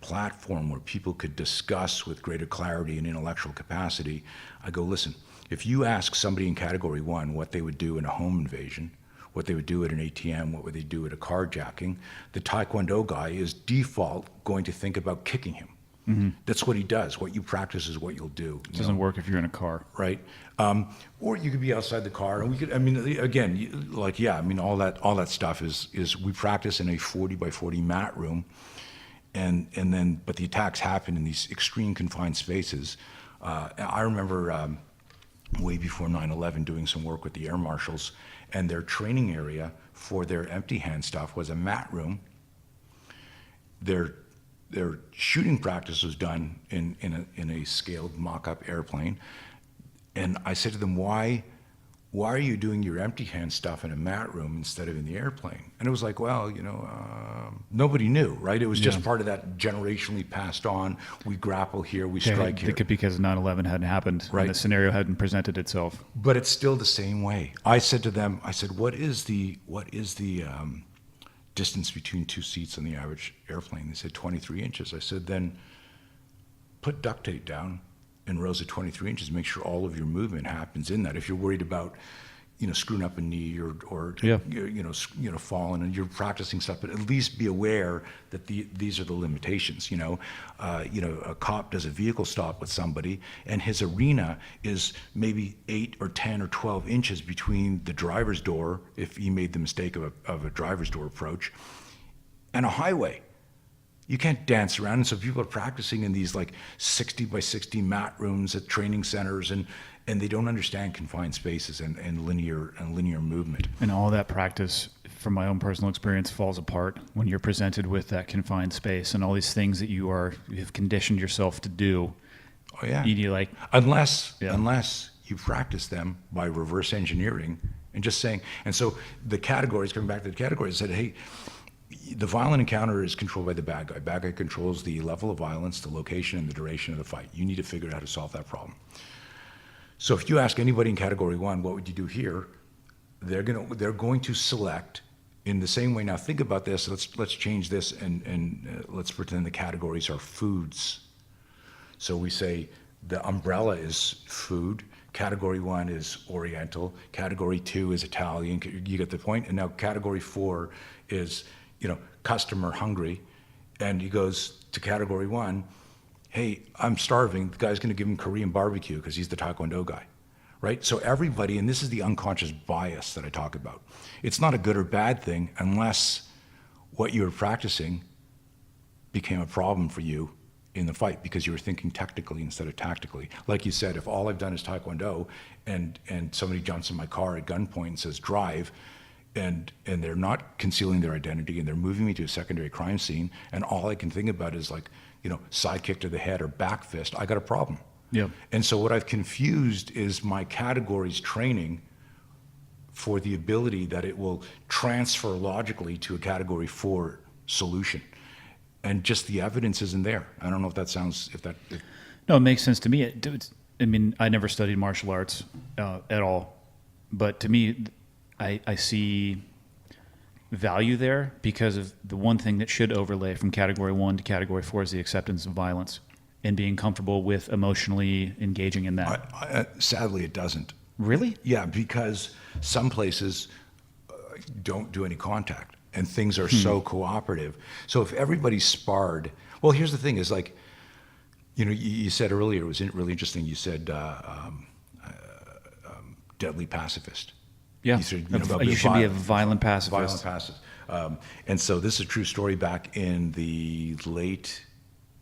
platform where people could discuss with greater clarity and intellectual capacity. I go, listen, if you ask somebody in category 1 what they would do in a home invasion, what they would do at an ATM, what would they do at a carjacking, the Taekwondo guy is default going to think about kicking him. Mm-hmm. That's what he does. What you practice is what you'll do. It doesn't work if you're in a car. Right. Or you could be outside the car, and we could, again, all that stuff is we practice in a 40 by 40 mat room, but the attacks happen in these extreme confined spaces. I remember way before 9/11 doing some work with the air marshals, and their training area for their empty hand stuff was a mat room. Their shooting practice was done in a scaled mock-up airplane, and I said to them, why are you doing your empty hand stuff in a mat room instead of in the airplane? And it was like, well, nobody knew, right? It was just part of that generationally passed on. We grapple here, we strike here. Because 9/11 hadn't happened, right? And the scenario hadn't presented itself. But it's still the same way. I said to them, what is the distance between 2 seats on the average airplane? They said 23 inches. I said, then put duct tape down in rows of 23 inches, make sure all of your movement happens in that. If you're worried about, screwing up a knee or falling, and you're practicing stuff, but at least be aware that these are the limitations. A cop does a vehicle stop with somebody, and his arena is maybe 8 or 10 or 12 inches between the driver's door, if he made the mistake of a driver's door approach, and a highway. You can't dance around. And so people are practicing in these like 60 by 60 mat rooms at training centers, and they don't understand confined spaces and linear movement. And all that practice, from my own personal experience, falls apart when you're presented with that confined space and all these things that you have conditioned yourself to do. Oh yeah. Unless you practice them by reverse engineering and just saying. And so the categories, coming back to the categories, said, hey, the violent encounter is controlled by the bad guy. Bad guy controls the level of violence, the location, and the duration of the fight. You need to figure out how to solve that problem. So if you ask anybody in category 1, what would you do here? they're going to select in the same way. Now think about this. Let's change this and let's pretend the categories are foods. So we say the umbrella is food. Category 1 is Oriental. Category 2 is Italian. You get the point. And now category 4 is, customer hungry. And he goes to category 1. Hey, I'm starving. The guy's going to give him Korean barbecue because he's the Taekwondo guy, right? So everybody, and this is the unconscious bias that I talk about. It's not a good or bad thing unless what you're practicing became a problem for you in the fight because you were thinking technically instead of tactically. Like you said, if all I've done is Taekwondo and somebody jumps in my car at gunpoint and says drive, and they're not concealing their identity and they're moving me to a secondary crime scene, and all I can think about is side kick to the head or back fist, I got a problem. Yeah. And so what I've confused is my categories training for the ability that it will transfer logically to a category 4 solution. And just the evidence isn't there. I don't know if that sounds, No, it makes sense to me. I never studied martial arts at all, but to me, I see value there because of the one thing that should overlay from category 1 to category 4 is the acceptance of violence and being comfortable with emotionally engaging in that. Sadly, it doesn't. Really? Yeah, because some places don't do any contact and things are so cooperative. So if everybody sparred, well, here's the thing is you said earlier, it was really interesting. You said deadly pacifist. Yeah, you should be a violent pacifist. Violent pacifist. And so this is a true story. Back in the late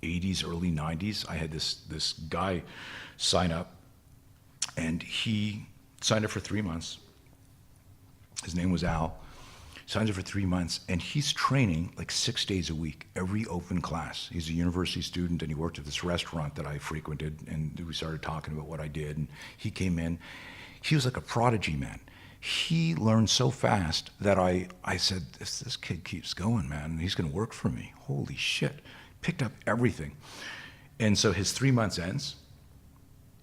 80s, early 90s, I had this guy sign up, and he signed up for 3 months. His name was Al. Signs up for 3 months, and he's training like 6 days a week, every open class. He's a university student, and he worked at this restaurant that I frequented, and we started talking about what I did, and he came in. He was like a prodigy, man. He learned so fast that I said, this kid keeps going, man. He's going to work for me. Holy shit. Picked up everything. And so his 3 months ends,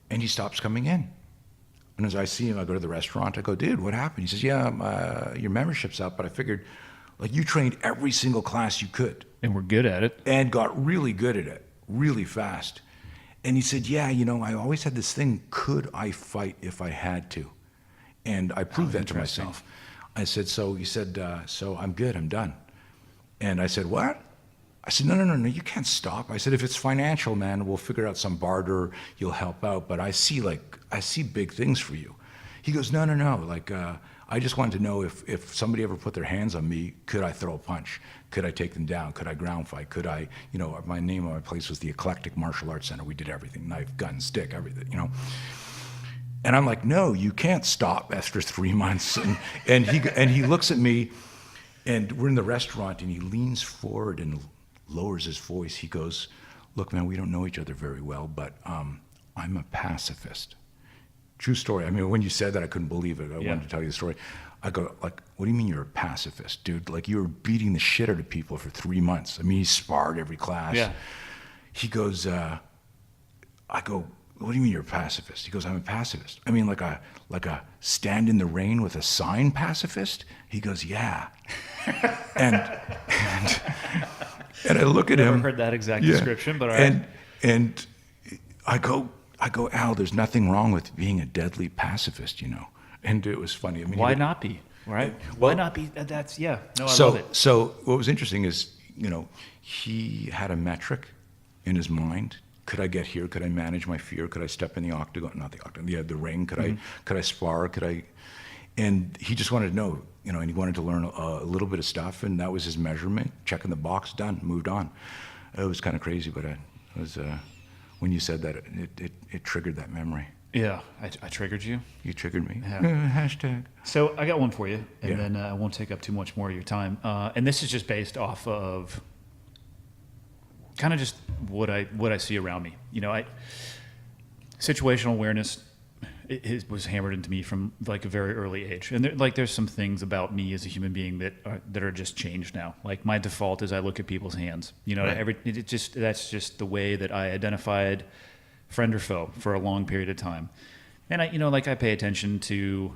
and he stops coming in. And as I see him, I go to the restaurant. I go, dude, what happened? He says, yeah, your membership's up, but I figured, you trained every single class you could. And we're good at it. And got really good at it, really fast. And he said, yeah, I always had this thing, could I fight if I had to? And I proved that to myself. I said, so he said, so I'm good, I'm done. And I said, what? I said, no, you can't stop. I said, if it's financial, man, we'll figure out some barter, you'll help out. But I see big things for you. He goes, no. I just wanted to know if somebody ever put their hands on me, could I throw a punch? Could I take them down? Could I ground fight? Could I, my name on my place was the Eclectic Martial Arts Center. We did everything, knife, gun, stick, everything, And I'm like, no, you can't stop after 3 months. And he looks at me, and we're in the restaurant, and he leans forward and lowers his voice. He goes, look, man, we don't know each other very well, but I'm a pacifist. True story. I mean, when you said that, I couldn't believe it. I wanted to tell you the story. I go, what do you mean you're a pacifist, dude? You were beating the shit out of people for 3 months. I mean, he sparred every class. Yeah. He goes, I go, what do you mean you're a pacifist? He goes, I'm a pacifist. I mean, like a stand in the rain with a sign pacifist? He goes, yeah. and I look at him. Never heard that exact description, but all right. And I go, Al, there's nothing wrong with being a deadly pacifist, And it was funny. I mean, why not be, right? Why not be? That's, yeah. No, I so, love it. So what was interesting is, he had a metric in his mind. Could I get here? Could I manage my fear? Could I step in the octagon? Not the octagon. The ring. Could I spar? And he just wanted to know, and he wanted to learn a little bit of stuff, and that was his measurement. Checking the box, done, moved on. It was kind of crazy, but it was when you said that, it triggered that memory. Yeah, I triggered you. You triggered me. Yeah. Hashtag. So I got one for you, and then I won't take up too much more of your time. And this is just based off of kind of just what I see around me. Situational awareness it was hammered into me from a very early age, and there's some things about me as a human being that are just changed now. My default is I look at people's hands. Right. That's just the way that I identified friend or foe for a long period of time, and I pay attention to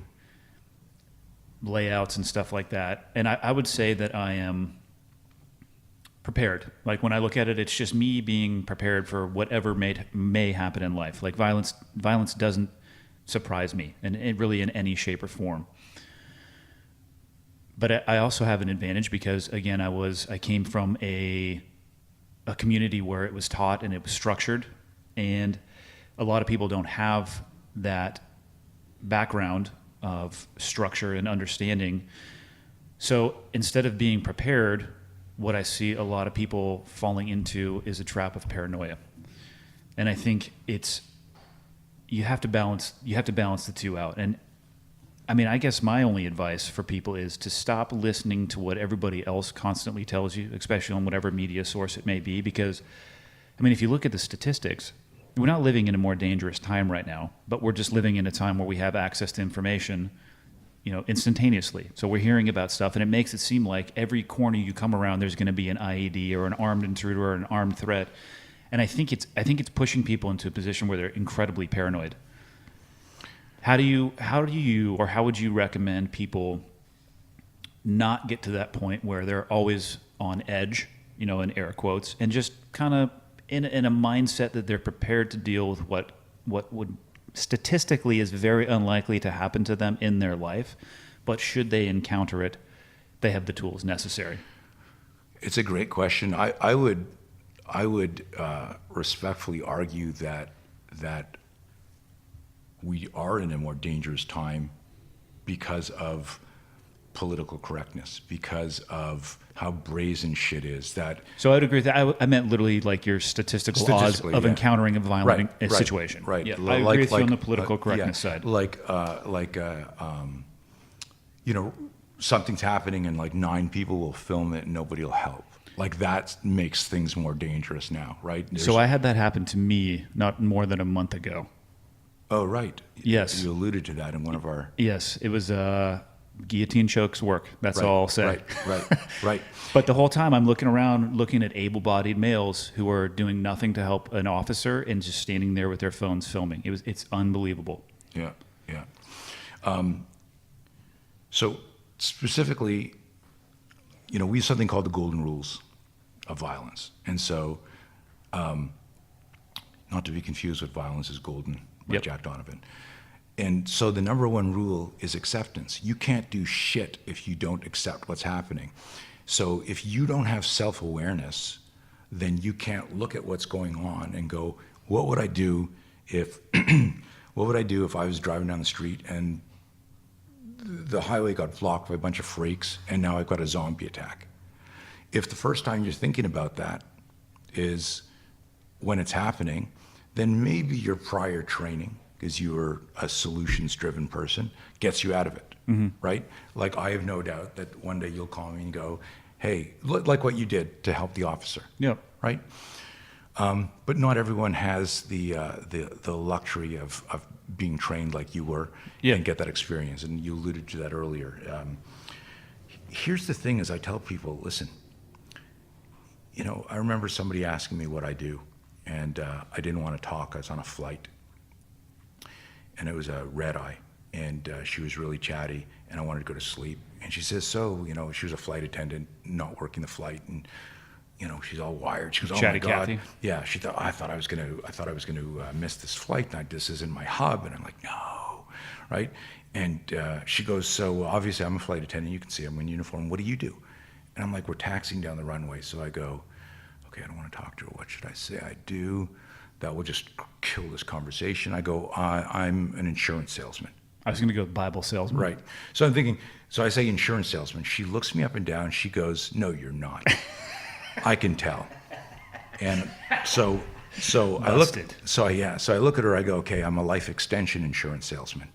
layouts and stuff like that. And I would say that I am prepared. Like when I look at it, it's just me being prepared for whatever may happen in life. Like violence doesn't surprise me and really in any shape or form. But I also have an advantage because, again, I came from a community where it was taught and it was structured, and a lot of people don't have that background of structure and understanding. So instead of being prepared, what I see a lot of people falling into is a trap of paranoia. And I think you have to balance the two out. And I mean, I guess my only advice for people is to stop listening to what everybody else constantly tells you, especially on whatever media source it may be, because I mean, if you look at the statistics, we're not living in a more dangerous time right now, but we're just living in a time where we have access to information, instantaneously. So we're hearing about stuff, and it makes it seem like every corner you come around, there's going to be an IED or an armed intruder or an armed threat. And I think it's pushing people into a position where they're incredibly paranoid. How would you recommend people not get to that point where they're always on edge, in air quotes, and just kind of in a mindset that they're prepared to deal with what would statistically is very unlikely to happen to them in their life, but should they encounter it, they have the tools necessary? It's a great question. I would respectfully argue that we are in a more dangerous time because of political correctness, because of how brazen shit is. So I would agree with that. I meant literally like your statistical odds of encountering a violent situation. Right. Yeah, I agree with you on the political correctness side. Something's happening and like 9 people will film it and nobody will help. Like that makes things more dangerous now, right? So I had that happen to me not more than a month ago. Oh, right. Yes. You alluded to that in one of our... Yes, it was guillotine chokes work. That's all I'll say. Right. But the whole time I'm looking around, looking at able-bodied males who are doing nothing to help an officer and just standing there with their phones filming. It's unbelievable. Yeah. So specifically, we have something called the golden rules of violence. And so, not to be confused with Violence is Golden by Jack Donovan. And so the number one rule is acceptance. You can't do shit if you don't accept what's happening. So if you don't have self-awareness, then you can't look at what's going on and go, what would I do if I was driving down the street and the highway got blocked by a bunch of freaks and now I've got a zombie attack? If the first time you're thinking about that is when it's happening, then maybe your prior training, because you were a solutions-driven person, gets you out of it, right? Like I have no doubt that one day you'll call me and go, hey, like what you did to help the officer, right? But not everyone has the luxury of being trained like you were and get that experience, and you alluded to that earlier. Here's the thing is I tell people, listen, I remember somebody asking me what I do, and I didn't want to talk. I was on a flight, and it was a red eye, and she was really chatty, and I wanted to go to sleep. And she says, so, she was a flight attendant, not working the flight, and she's all wired. She goes, oh Chatty my God. Cathy? Yeah, she thought I thought I was gonna miss this flight. Like, this isn't my hub. And I'm like, no, right? And she goes, so obviously I'm a flight attendant. You can see I'm in uniform. What do you do? And I'm like, we're taxiing down the runway. So I go, okay, I don't want to talk to her. What should I say? I do. That will just kill this conversation. I go, I'm an insurance salesman. I was going to go Bible salesman. Right. So I'm thinking, so I say insurance salesman. She looks me up and down. She goes, no, you're not. I can tell. And so I look at her, I go, okay, I'm a life extension insurance salesman.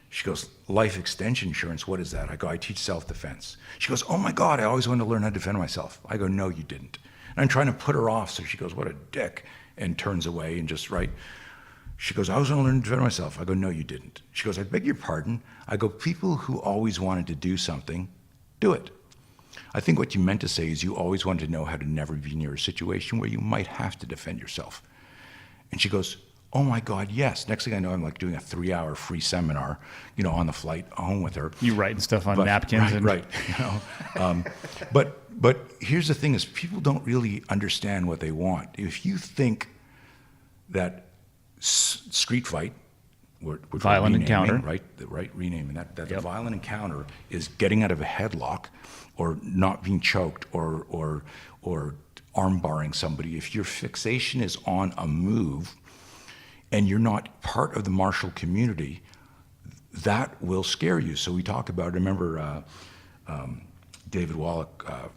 She goes, life extension insurance, what is that? I go, I teach self-defense. She goes, oh my God, I always wanted to learn how to defend myself. I go, no, you didn't. And I'm trying to put her off, so she goes, what a dick, and turns away and just, right? She goes, I was going to learn to defend myself. I go, no, you didn't. She goes, I beg your pardon. I go, people who always wanted to do something, do it. I think what you meant to say is you always wanted to know how to never be near a situation where you might have to defend yourself. And she goes, Oh my God, yes. Next thing I know, I'm like doing a 3-hour free seminar, on the flight home with her. You writing stuff on napkins. Right. But here's the thing is people don't really understand what they want. If you think that street fight, which violent encounter, right? The right renaming that the violent encounter is getting out of a headlock or not being choked or arm barring somebody. If your fixation is on a move and you're not part of the martial community, that will scare you. So we talk about, remember David Wallach, I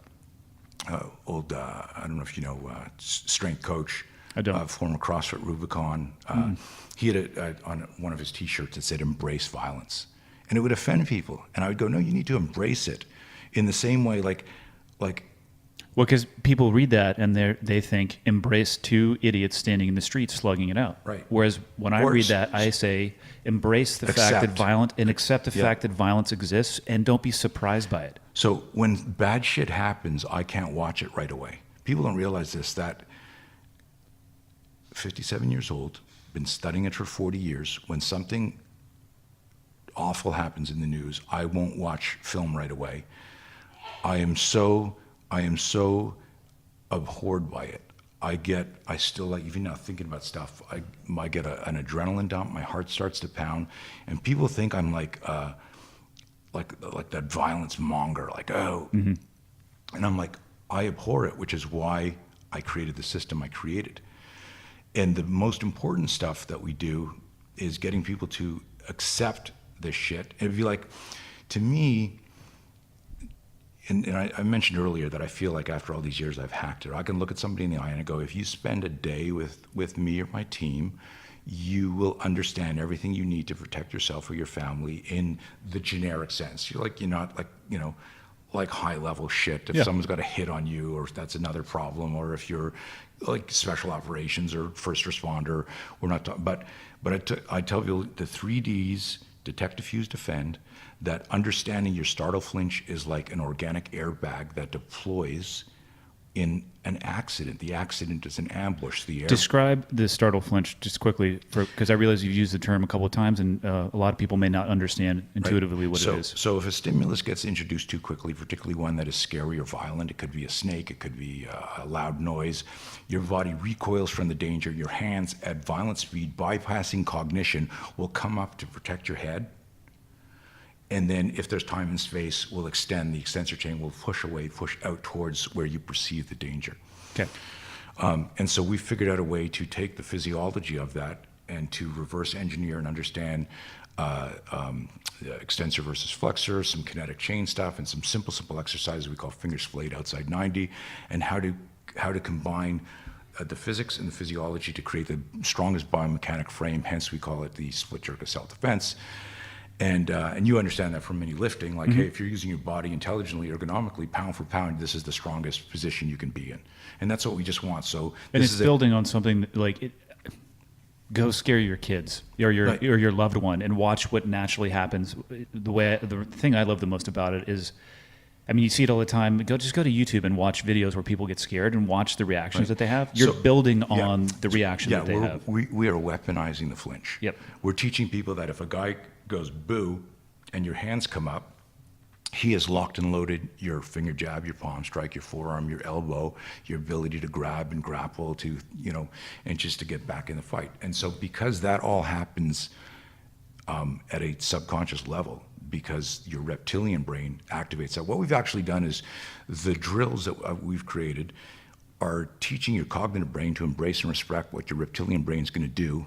don't know if you know, strength coach, I don't. Former CrossFit Rubicon. He had on one of his T-shirts that said "Embrace violence," and it would offend people. And I would go, "No, you need to embrace it." In the same way, like. Well, because people read that and they think embrace two idiots standing in the street slugging it out. Right. Whereas when I read that, I say embrace the fact that accept the fact that violence exists and don't be surprised by it. So when bad shit happens, I can't watch it right away. People don't realize this, that 57 years old, been studying it for 40 years. When something awful happens in the news, I won't watch film right away. I am so abhorred by it. I still like, even now thinking about stuff, I get an adrenaline dump, my heart starts to pound, and people think I'm like that violence monger, like, oh. Mm-hmm. And I'm like, I abhor it, which is why I created the system I created. And the most important stuff that we do is getting people to accept this shit. And it'd be like, to me, and I mentioned earlier that I feel like after all these years I've hacked it. I can look at somebody in the eye and I go, if you spend a day with me or my team, you will understand everything you need to protect yourself or your family in the generic sense. You're not like high level shit. If someone's got a hit on you, or if that's another problem, or if you're like special operations or first responder, we're not talking. But I tell people the 3 Ds: detect, diffuse, defend. That understanding your startle flinch is like an organic airbag that deploys in an accident. The accident is an ambush. Describe the startle flinch just quickly, because I realize you've used the term a couple of times, and a lot of people may not understand intuitively what it is. So if a stimulus gets introduced too quickly, particularly one that is scary or violent, it could be a snake, it could be a loud noise, your body recoils from the danger. Your hands at violent speed, bypassing cognition, will come up to protect your head. And then if there's time and space, we'll extend, the extensor chain will push away, push out towards where you perceive the danger. Okay. And so we figured out a way to take the physiology of that and to reverse engineer and understand the extensor versus flexor, some kinetic chain stuff, and some simple exercises we call finger splayed outside 90, and how to combine the physics and the physiology to create the strongest biomechanic frame. Hence, we call it the split jerk of self-defense. And you understand that from many lifting, like, hey, if you're using your body intelligently, ergonomically, pound for pound, this is the strongest position you can be in. And that's what we just want. So and it's building on something like it. Go scare your kids or your loved one and watch what naturally happens. The thing I love the most about it is, I mean, you see it all the time. Just go to YouTube and watch videos where people get scared and watch the reactions that they have. You're building on the reaction that they have. We are weaponizing the flinch. Yep. We're teaching people that if a guy goes boo and your hands come up, he has locked and loaded your finger jab, your palm strike, your forearm, your elbow, your ability to grab and grapple to, and just to get back in the fight. And so because that all happens at a subconscious level, because your reptilian brain activates that, what we've actually done is the drills that we've created are teaching your cognitive brain to embrace and respect what your reptilian brain is going to do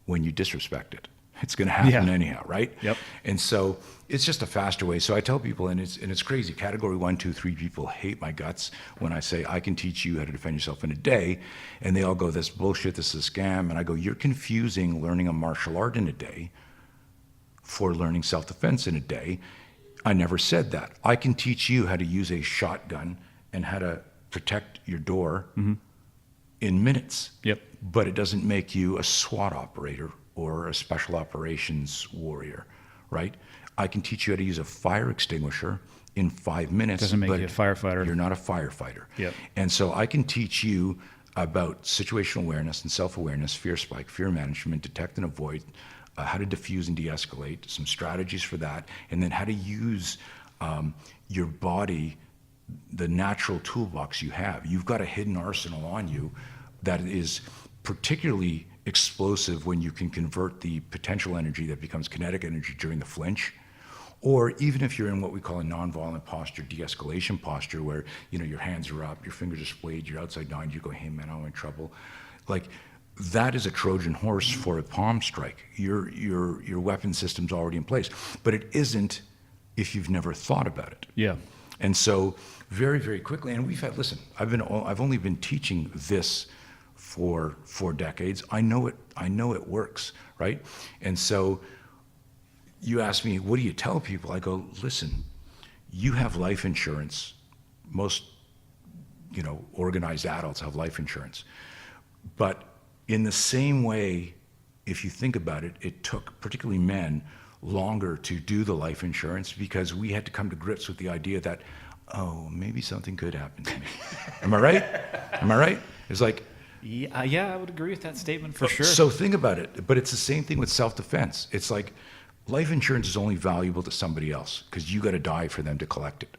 when you disrespect it. It's going to happen anyhow, right? Yep. And so it's just a faster way. So I tell people, and it's crazy. Category 1, 2, 3 people hate my guts when I say I can teach you how to defend yourself in a day, and they all go, "This bullshit. This is a scam." And I go, "You're confusing learning a martial art in a day for learning self-defense in a day." I never said that. I can teach you how to use a shotgun and how to protect your door in minutes. Yep. But it doesn't make you a SWAT operator or a special operations warrior, right? I can teach you how to use a fire extinguisher in 5 minutes. Doesn't make you a firefighter. You're not a firefighter. Yep. And so I can teach you about situational awareness and self-awareness, fear spike, fear management, detect and avoid, how to diffuse and de-escalate, some strategies for that, and then how to use your body, the natural toolbox you have. You've got a hidden arsenal on you that is particularly explosive when you can convert the potential energy that becomes kinetic energy during the flinch, or even if you're in what we call a nonviolent posture, de-escalation posture, where your hands are up, your fingers are splayed, you're outside down, you go, hey man, I'm in trouble. Like, that is a Trojan horse for a palm strike. Your weapon system's already in place, but it isn't if you've never thought about it. Yeah. And so very, very quickly, and listen, I've only been teaching this for 4 decades. I know it works, right? And so you ask me, what do you tell people? I go, listen, you have life insurance. Most, organized adults have life insurance. But in the same way, if you think about it, it took, particularly men, longer to do the life insurance because we had to come to grips with the idea that, oh, maybe something could happen to me. Am I right? Am I right? It's like, yeah, I would agree with that statement for sure. So think about it. But it's the same thing with self-defense. It's like life insurance is only valuable to somebody else because you got to die for them to collect it.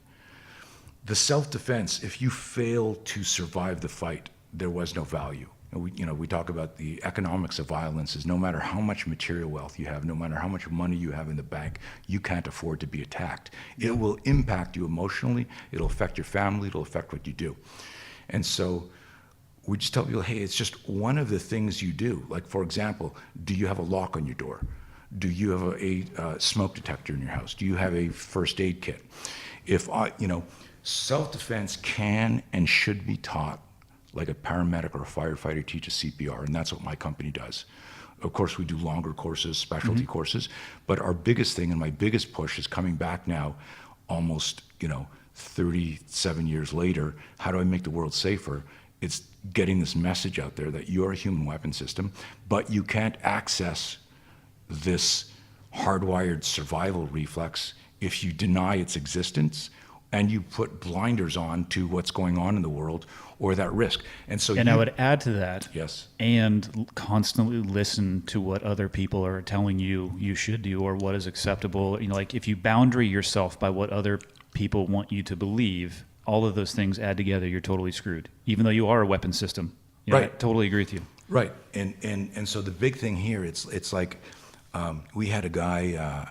The self-defense, if you fail to survive the fight, there was no value. We talk about the economics of violence is no matter how much material wealth you have, no matter how much money you have in the bank, you can't afford to be attacked. It will impact you emotionally. It'll affect your family. It'll affect what you do. And so we just tell people, hey, it's just one of the things you do. Like, for example, do you have a lock on your door? Do you have a smoke detector in your house? Do you have a first aid kit? Self-defense can and should be taught like a paramedic or a firefighter teaches CPR, and that's what my company does. Of course, we do longer courses, specialty courses, but our biggest thing and my biggest push is coming back now, almost 37 years later. How do I make the world safer? It's getting this message out there that you're a human weapon system, but you can't access this hardwired survival reflex if you deny its existence and you put blinders on to what's going on in the world or that risk. And I would add to that. Yes. And constantly listen to what other people are telling you should do or what is acceptable. Like if you boundary yourself by what other people want you to believe, all of those things add together, you're totally screwed. Even though you are a weapon system. Right. I totally agree with you. Right. And so the big thing here, it's like we had a guy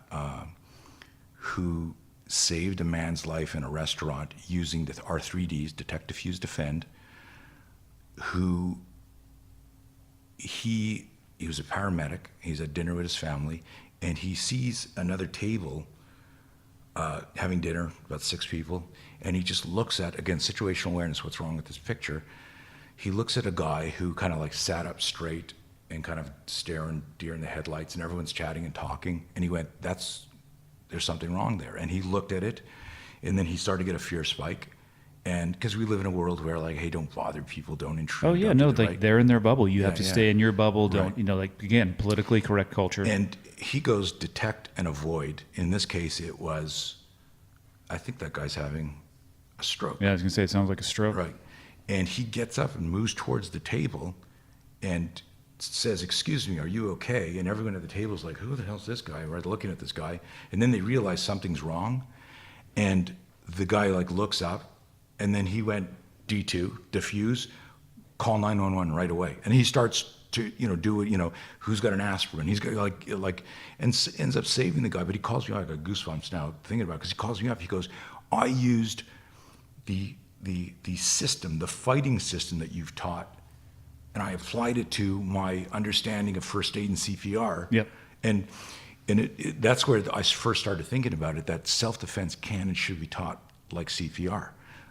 who saved a man's life in a restaurant using our 3Ds, detect, diffuse, defend, who he was a paramedic. He's at dinner with his family, and he sees another table having dinner, about 6 people, and he just looks at, again, situational awareness, what's wrong with this picture. He looks at a guy who kind of like sat up straight and kind of staring deer in the headlights, and everyone's chatting and talking, and he went, there's something wrong there. And he looked at it, and then he started to get a fear spike. And because we live in a world where, like, hey, don't bother people, don't intrude. Oh yeah, no, like they're in their bubble. You have to stay in your bubble. Don't, again, politically correct culture. And he goes detect and avoid. In this case, it was, I think that guy's having a stroke. Yeah, I was gonna say it sounds like a stroke. Right. And he gets up and moves towards the table and says, excuse me, are you okay? And everyone at the table is like, who the hell's this guy? Right, looking at this guy. And then they realize something's wrong. And the guy like looks up, and then he went D2, diffuse, call 911 right away. And he starts to, do it, who's got an aspirin? He's got like, and ends up saving the guy. But he calls me, I got goosebumps now thinking about it, because he calls me up, he goes, I used the system, the fighting system that you've taught, and I applied it to my understanding of first aid and CPR. Yep. And that's where I first started thinking about it, that self-defense can and should be taught like CPR,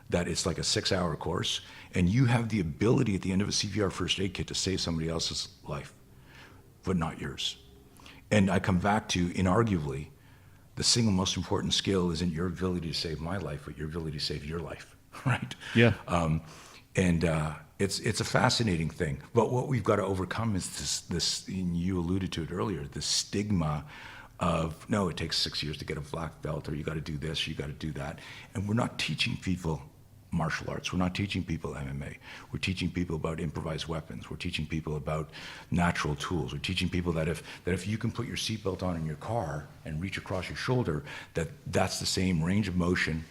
that it's like a 6-hour course, and you have the ability at the end of a CPR first aid kit to save somebody else's life, but not yours. And I come back to, inarguably, the single most important skill isn't your ability to save my life, but your ability to save your life, right? Yeah. It's a fascinating thing, but what we've got to overcome is this, and you alluded to it earlier, the stigma of, no, it takes 6 years to get a black belt, or you got to do this, you got to do that. And we're not teaching people martial arts. We're not teaching people MMA. We're teaching people about improvised weapons. We're teaching people about natural tools. We're teaching people that if you can put your seatbelt on in your car and reach across your shoulder, that's the same range of motion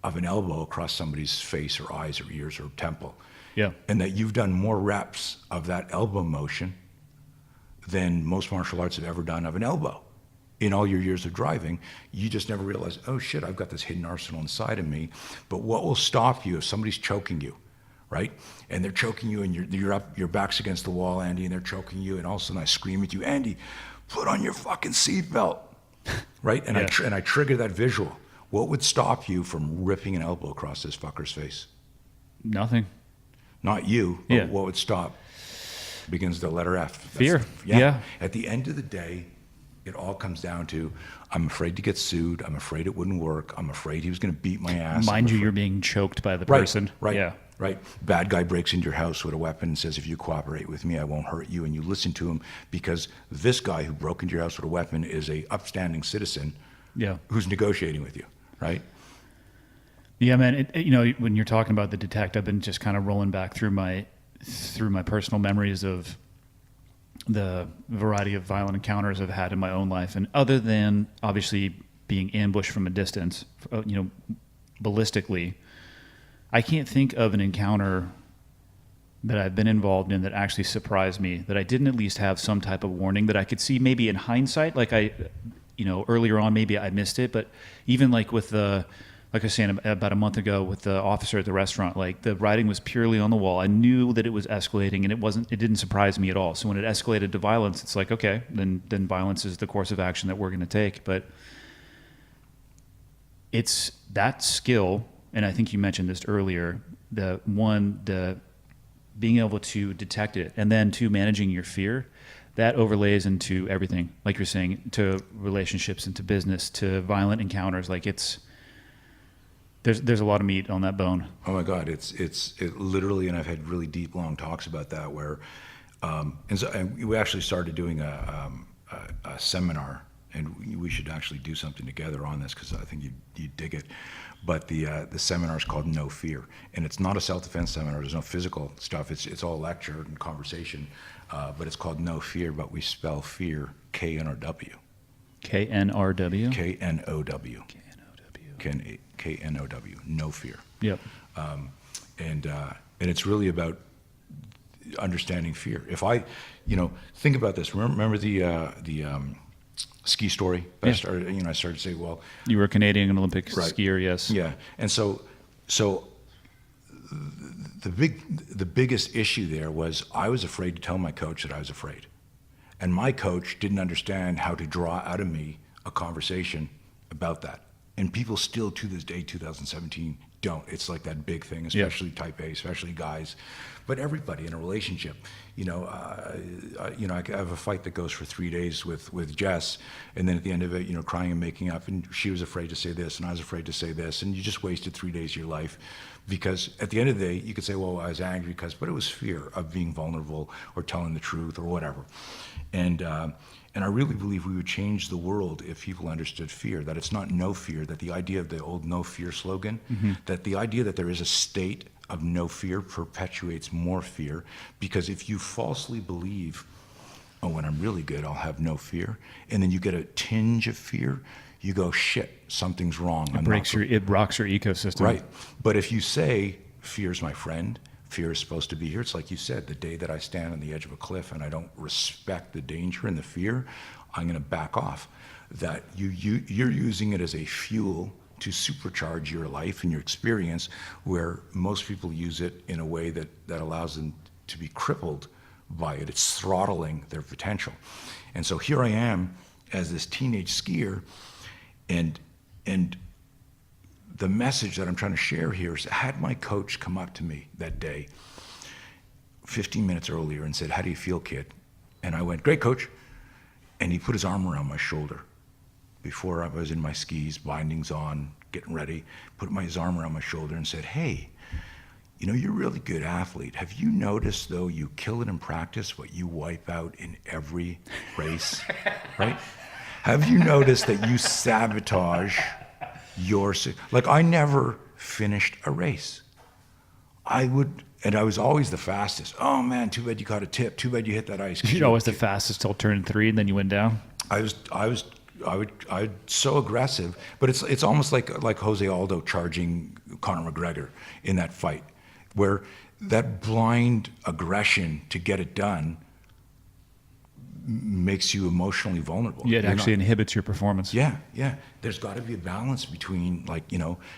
of an elbow across somebody's face or eyes or ears or temple. Yeah. And that you've done more reps of that elbow motion than most martial arts have ever done of an elbow. In all your years of driving, you just never realize, oh shit, I've got this hidden arsenal inside of me. But what will stop you if somebody's choking you, right? And they're choking you and you're up, your back's against the wall, Andy, and they're choking you, and all of a sudden I scream at you, Andy, put on your fucking seatbelt, right? And Yeah. I trigger that visual. What would stop you from ripping an elbow across this fucker's face? Nothing. Not you, but Yeah. what would stop? Begins the letter F. Fear. Yeah. At the end of the day, it all comes down to, I'm afraid to get sued. I'm afraid it wouldn't work. I'm afraid he was going to beat my ass. Mind you, you're being choked by the person. Right. Yeah. Right. Bad guy breaks into your house with a weapon and says, if you cooperate with me, I won't hurt you. And you listen to him because this guy who broke into your house with a weapon is a upstanding citizen Yeah. who's negotiating with you, right? Yeah, man. You know, when you're talking about the detect, I've been just kind of rolling back through my personal memories of the variety of violent encounters I've had in my own life, and other than obviously being ambushed from a distance, you know, ballistically, I can't think of an encounter that I've been involved in that actually surprised me, that I didn't at least have some type of warning that I could see maybe in hindsight, like you know, earlier on, maybe I missed it, but even like with like I was saying about a month ago with the officer at the restaurant, like the writing was purely on the wall. I knew that it was escalating, and it didn't surprise me at all. So when it escalated to violence, it's like, okay, then violence is the course of action that we're going to take. But it's that skill, and I think you mentioned this earlier, the being able to detect it, and then to managing your fear, that overlays into everything, like you're saying, to relationships, into business, to violent encounters. Like there's a lot of meat on that bone. Oh my God, it literally, and I've had really deep, long talks about that where, and we actually started doing a seminar, and we should actually do something together on this because I think you dig it. But the seminar is called No Fear, and it's not a self-defense seminar. There's no physical stuff. It's all lecture and conversation, but it's called No Fear. But we spell fear K-N-O-W. K-N-R-W. K-N-O-W. K-N-O-W. No Fear. Yep. And it's really about understanding fear. If I, think about this. Remember the ski story? Yeah. I started to say, well, You were a Canadian Olympic right. skier, yes. Yeah, and so the biggest issue there was I was afraid to tell my coach that I was afraid, and my coach didn't understand how to draw out of me a conversation about that. And people still, to this day, 2017, don't. It's like that big thing, especially type A, especially guys, but everybody in a relationship. I have a fight that goes for 3 days with Jess, and then at the end of it, crying and making up, and she was afraid to say this, and I was afraid to say this, and you just wasted 3 days of your life, because at the end of the day, you could say, well, I was angry but it was fear of being vulnerable or telling the truth or whatever, and I really believe we would change the world if people understood fear, that it's not no fear, that the idea of the old no fear slogan, that the idea that there is a state of no fear perpetuates more fear, because if you falsely believe, oh, when I'm really good, I'll have no fear, and then you get a tinge of fear, you go, shit, something's wrong. It rocks your ecosystem. Right. But if you say, fear's my friend, fear is supposed to be here. It's like you said, the day that I stand on the edge of a cliff and I don't respect the danger and the fear, I'm going to back off. That you're using it as a fuel to supercharge your life and your experience, where most people use it in a way that allows them to be crippled by it. It's throttling their potential. And so here I am as this teenage skier, and the message that I'm trying to share here is, had my coach come up to me that day 15 minutes earlier and said, how do you feel, kid? And I went, great, coach. And he put his arm around my shoulder before I was in my skis, bindings on, getting ready, put his arm around my shoulder and said, hey, you're a really good athlete. Have you noticed, though, you kill it in practice, what you wipe out in every race, right? Have you noticed that you sabotage like, I never finished a race. I would, and I was always the fastest. Oh man, too bad you caught a tip. Too bad you hit that ice. You're always the fastest till turn 3, and then you went down. I would so aggressive, but it's almost like Jose Aldo charging Conor McGregor in that fight, where that blind aggression to get it done makes you emotionally vulnerable. Yeah, it actually inhibits your performance. Yeah. There's got to be a balance between, like,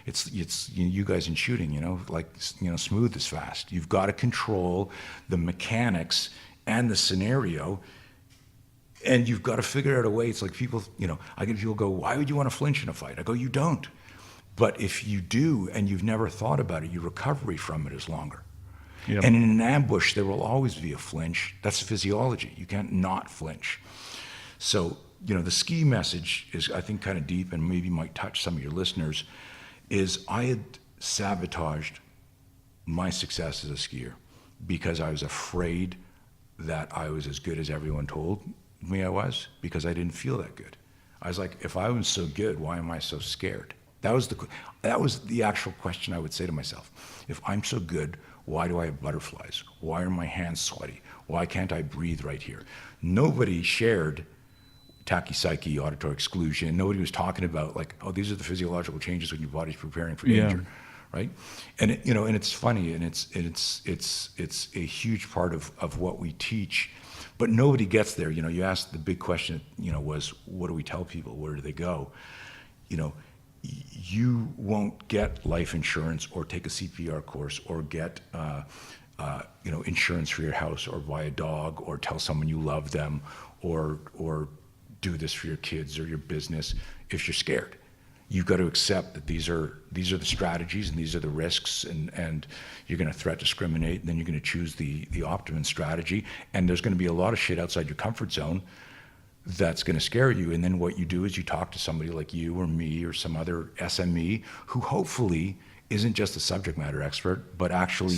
it's you guys in shooting, smooth is fast. You've got to control the mechanics and the scenario, and you've got to figure out a way. It's like people, I get people go, why would you want to flinch in a fight? I go, you don't. But if you do and you've never thought about it, your recovery from it is longer. Yep. And in an ambush, there will always be a flinch. That's physiology. You can't not flinch. So, the ski message is, I think, kind of deep and maybe might touch some of your listeners, is I had sabotaged my success as a skier because I was afraid that I was as good as everyone told me I was, because I didn't feel that good. I was like, if I was so good, why am I so scared? That was the actual question I would say to myself. If I'm so good, why do I have butterflies? Why are my hands sweaty? Why can't I breathe right here? Nobody shared tachypsyche, auditory exclusion. Nobody was talking about, like, oh, these are the physiological changes when your body's preparing for danger, right? And and it's funny, and it's a huge part of what we teach, but nobody gets there. You asked, the big question, was, what do we tell people? Where do they go? You won't get life insurance or take a CPR course or get insurance for your house or buy a dog or tell someone you love them or do this for your kids or your business if you're scared. You've got to accept that these are the strategies and these are the risks, and you're going to threat discriminate, and then you're going to choose the optimum strategy, and there's going to be a lot of shit outside your comfort zone that's going to scare you. And then what you do is you talk to somebody like you or me or some other SME who hopefully isn't just a subject matter expert, but actually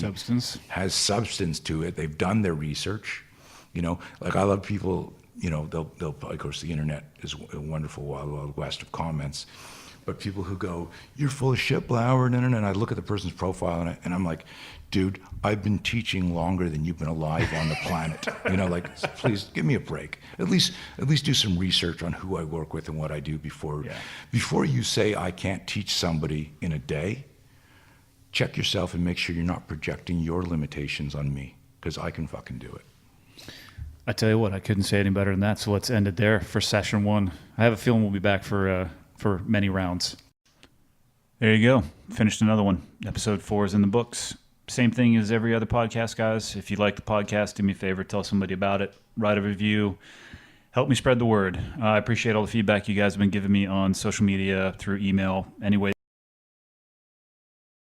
has substance to it. They've done their research. Like, I love people, they'll of course, the internet is a wonderful wild west of comments, but people who go, you're full of shit, Blauer, and I look at the person's profile and I'm like, dude, I've been teaching longer than you've been alive on the planet. Please give me a break. At least do some research on who I work with and what I do before you say I can't teach somebody in a day. Check yourself and make sure you're not projecting your limitations on me, because I can fucking do it. I tell you what, I couldn't say any better than that. So let's end it there for session 1. I have a feeling we'll be back for many rounds. There you go. Finished another one. Episode 4 is in the books. Same thing as every other podcast, guys. If you like the podcast, do me a favor, tell somebody about it, write a review, help me spread the word. I appreciate all the feedback you guys have been giving me on social media, through email, any way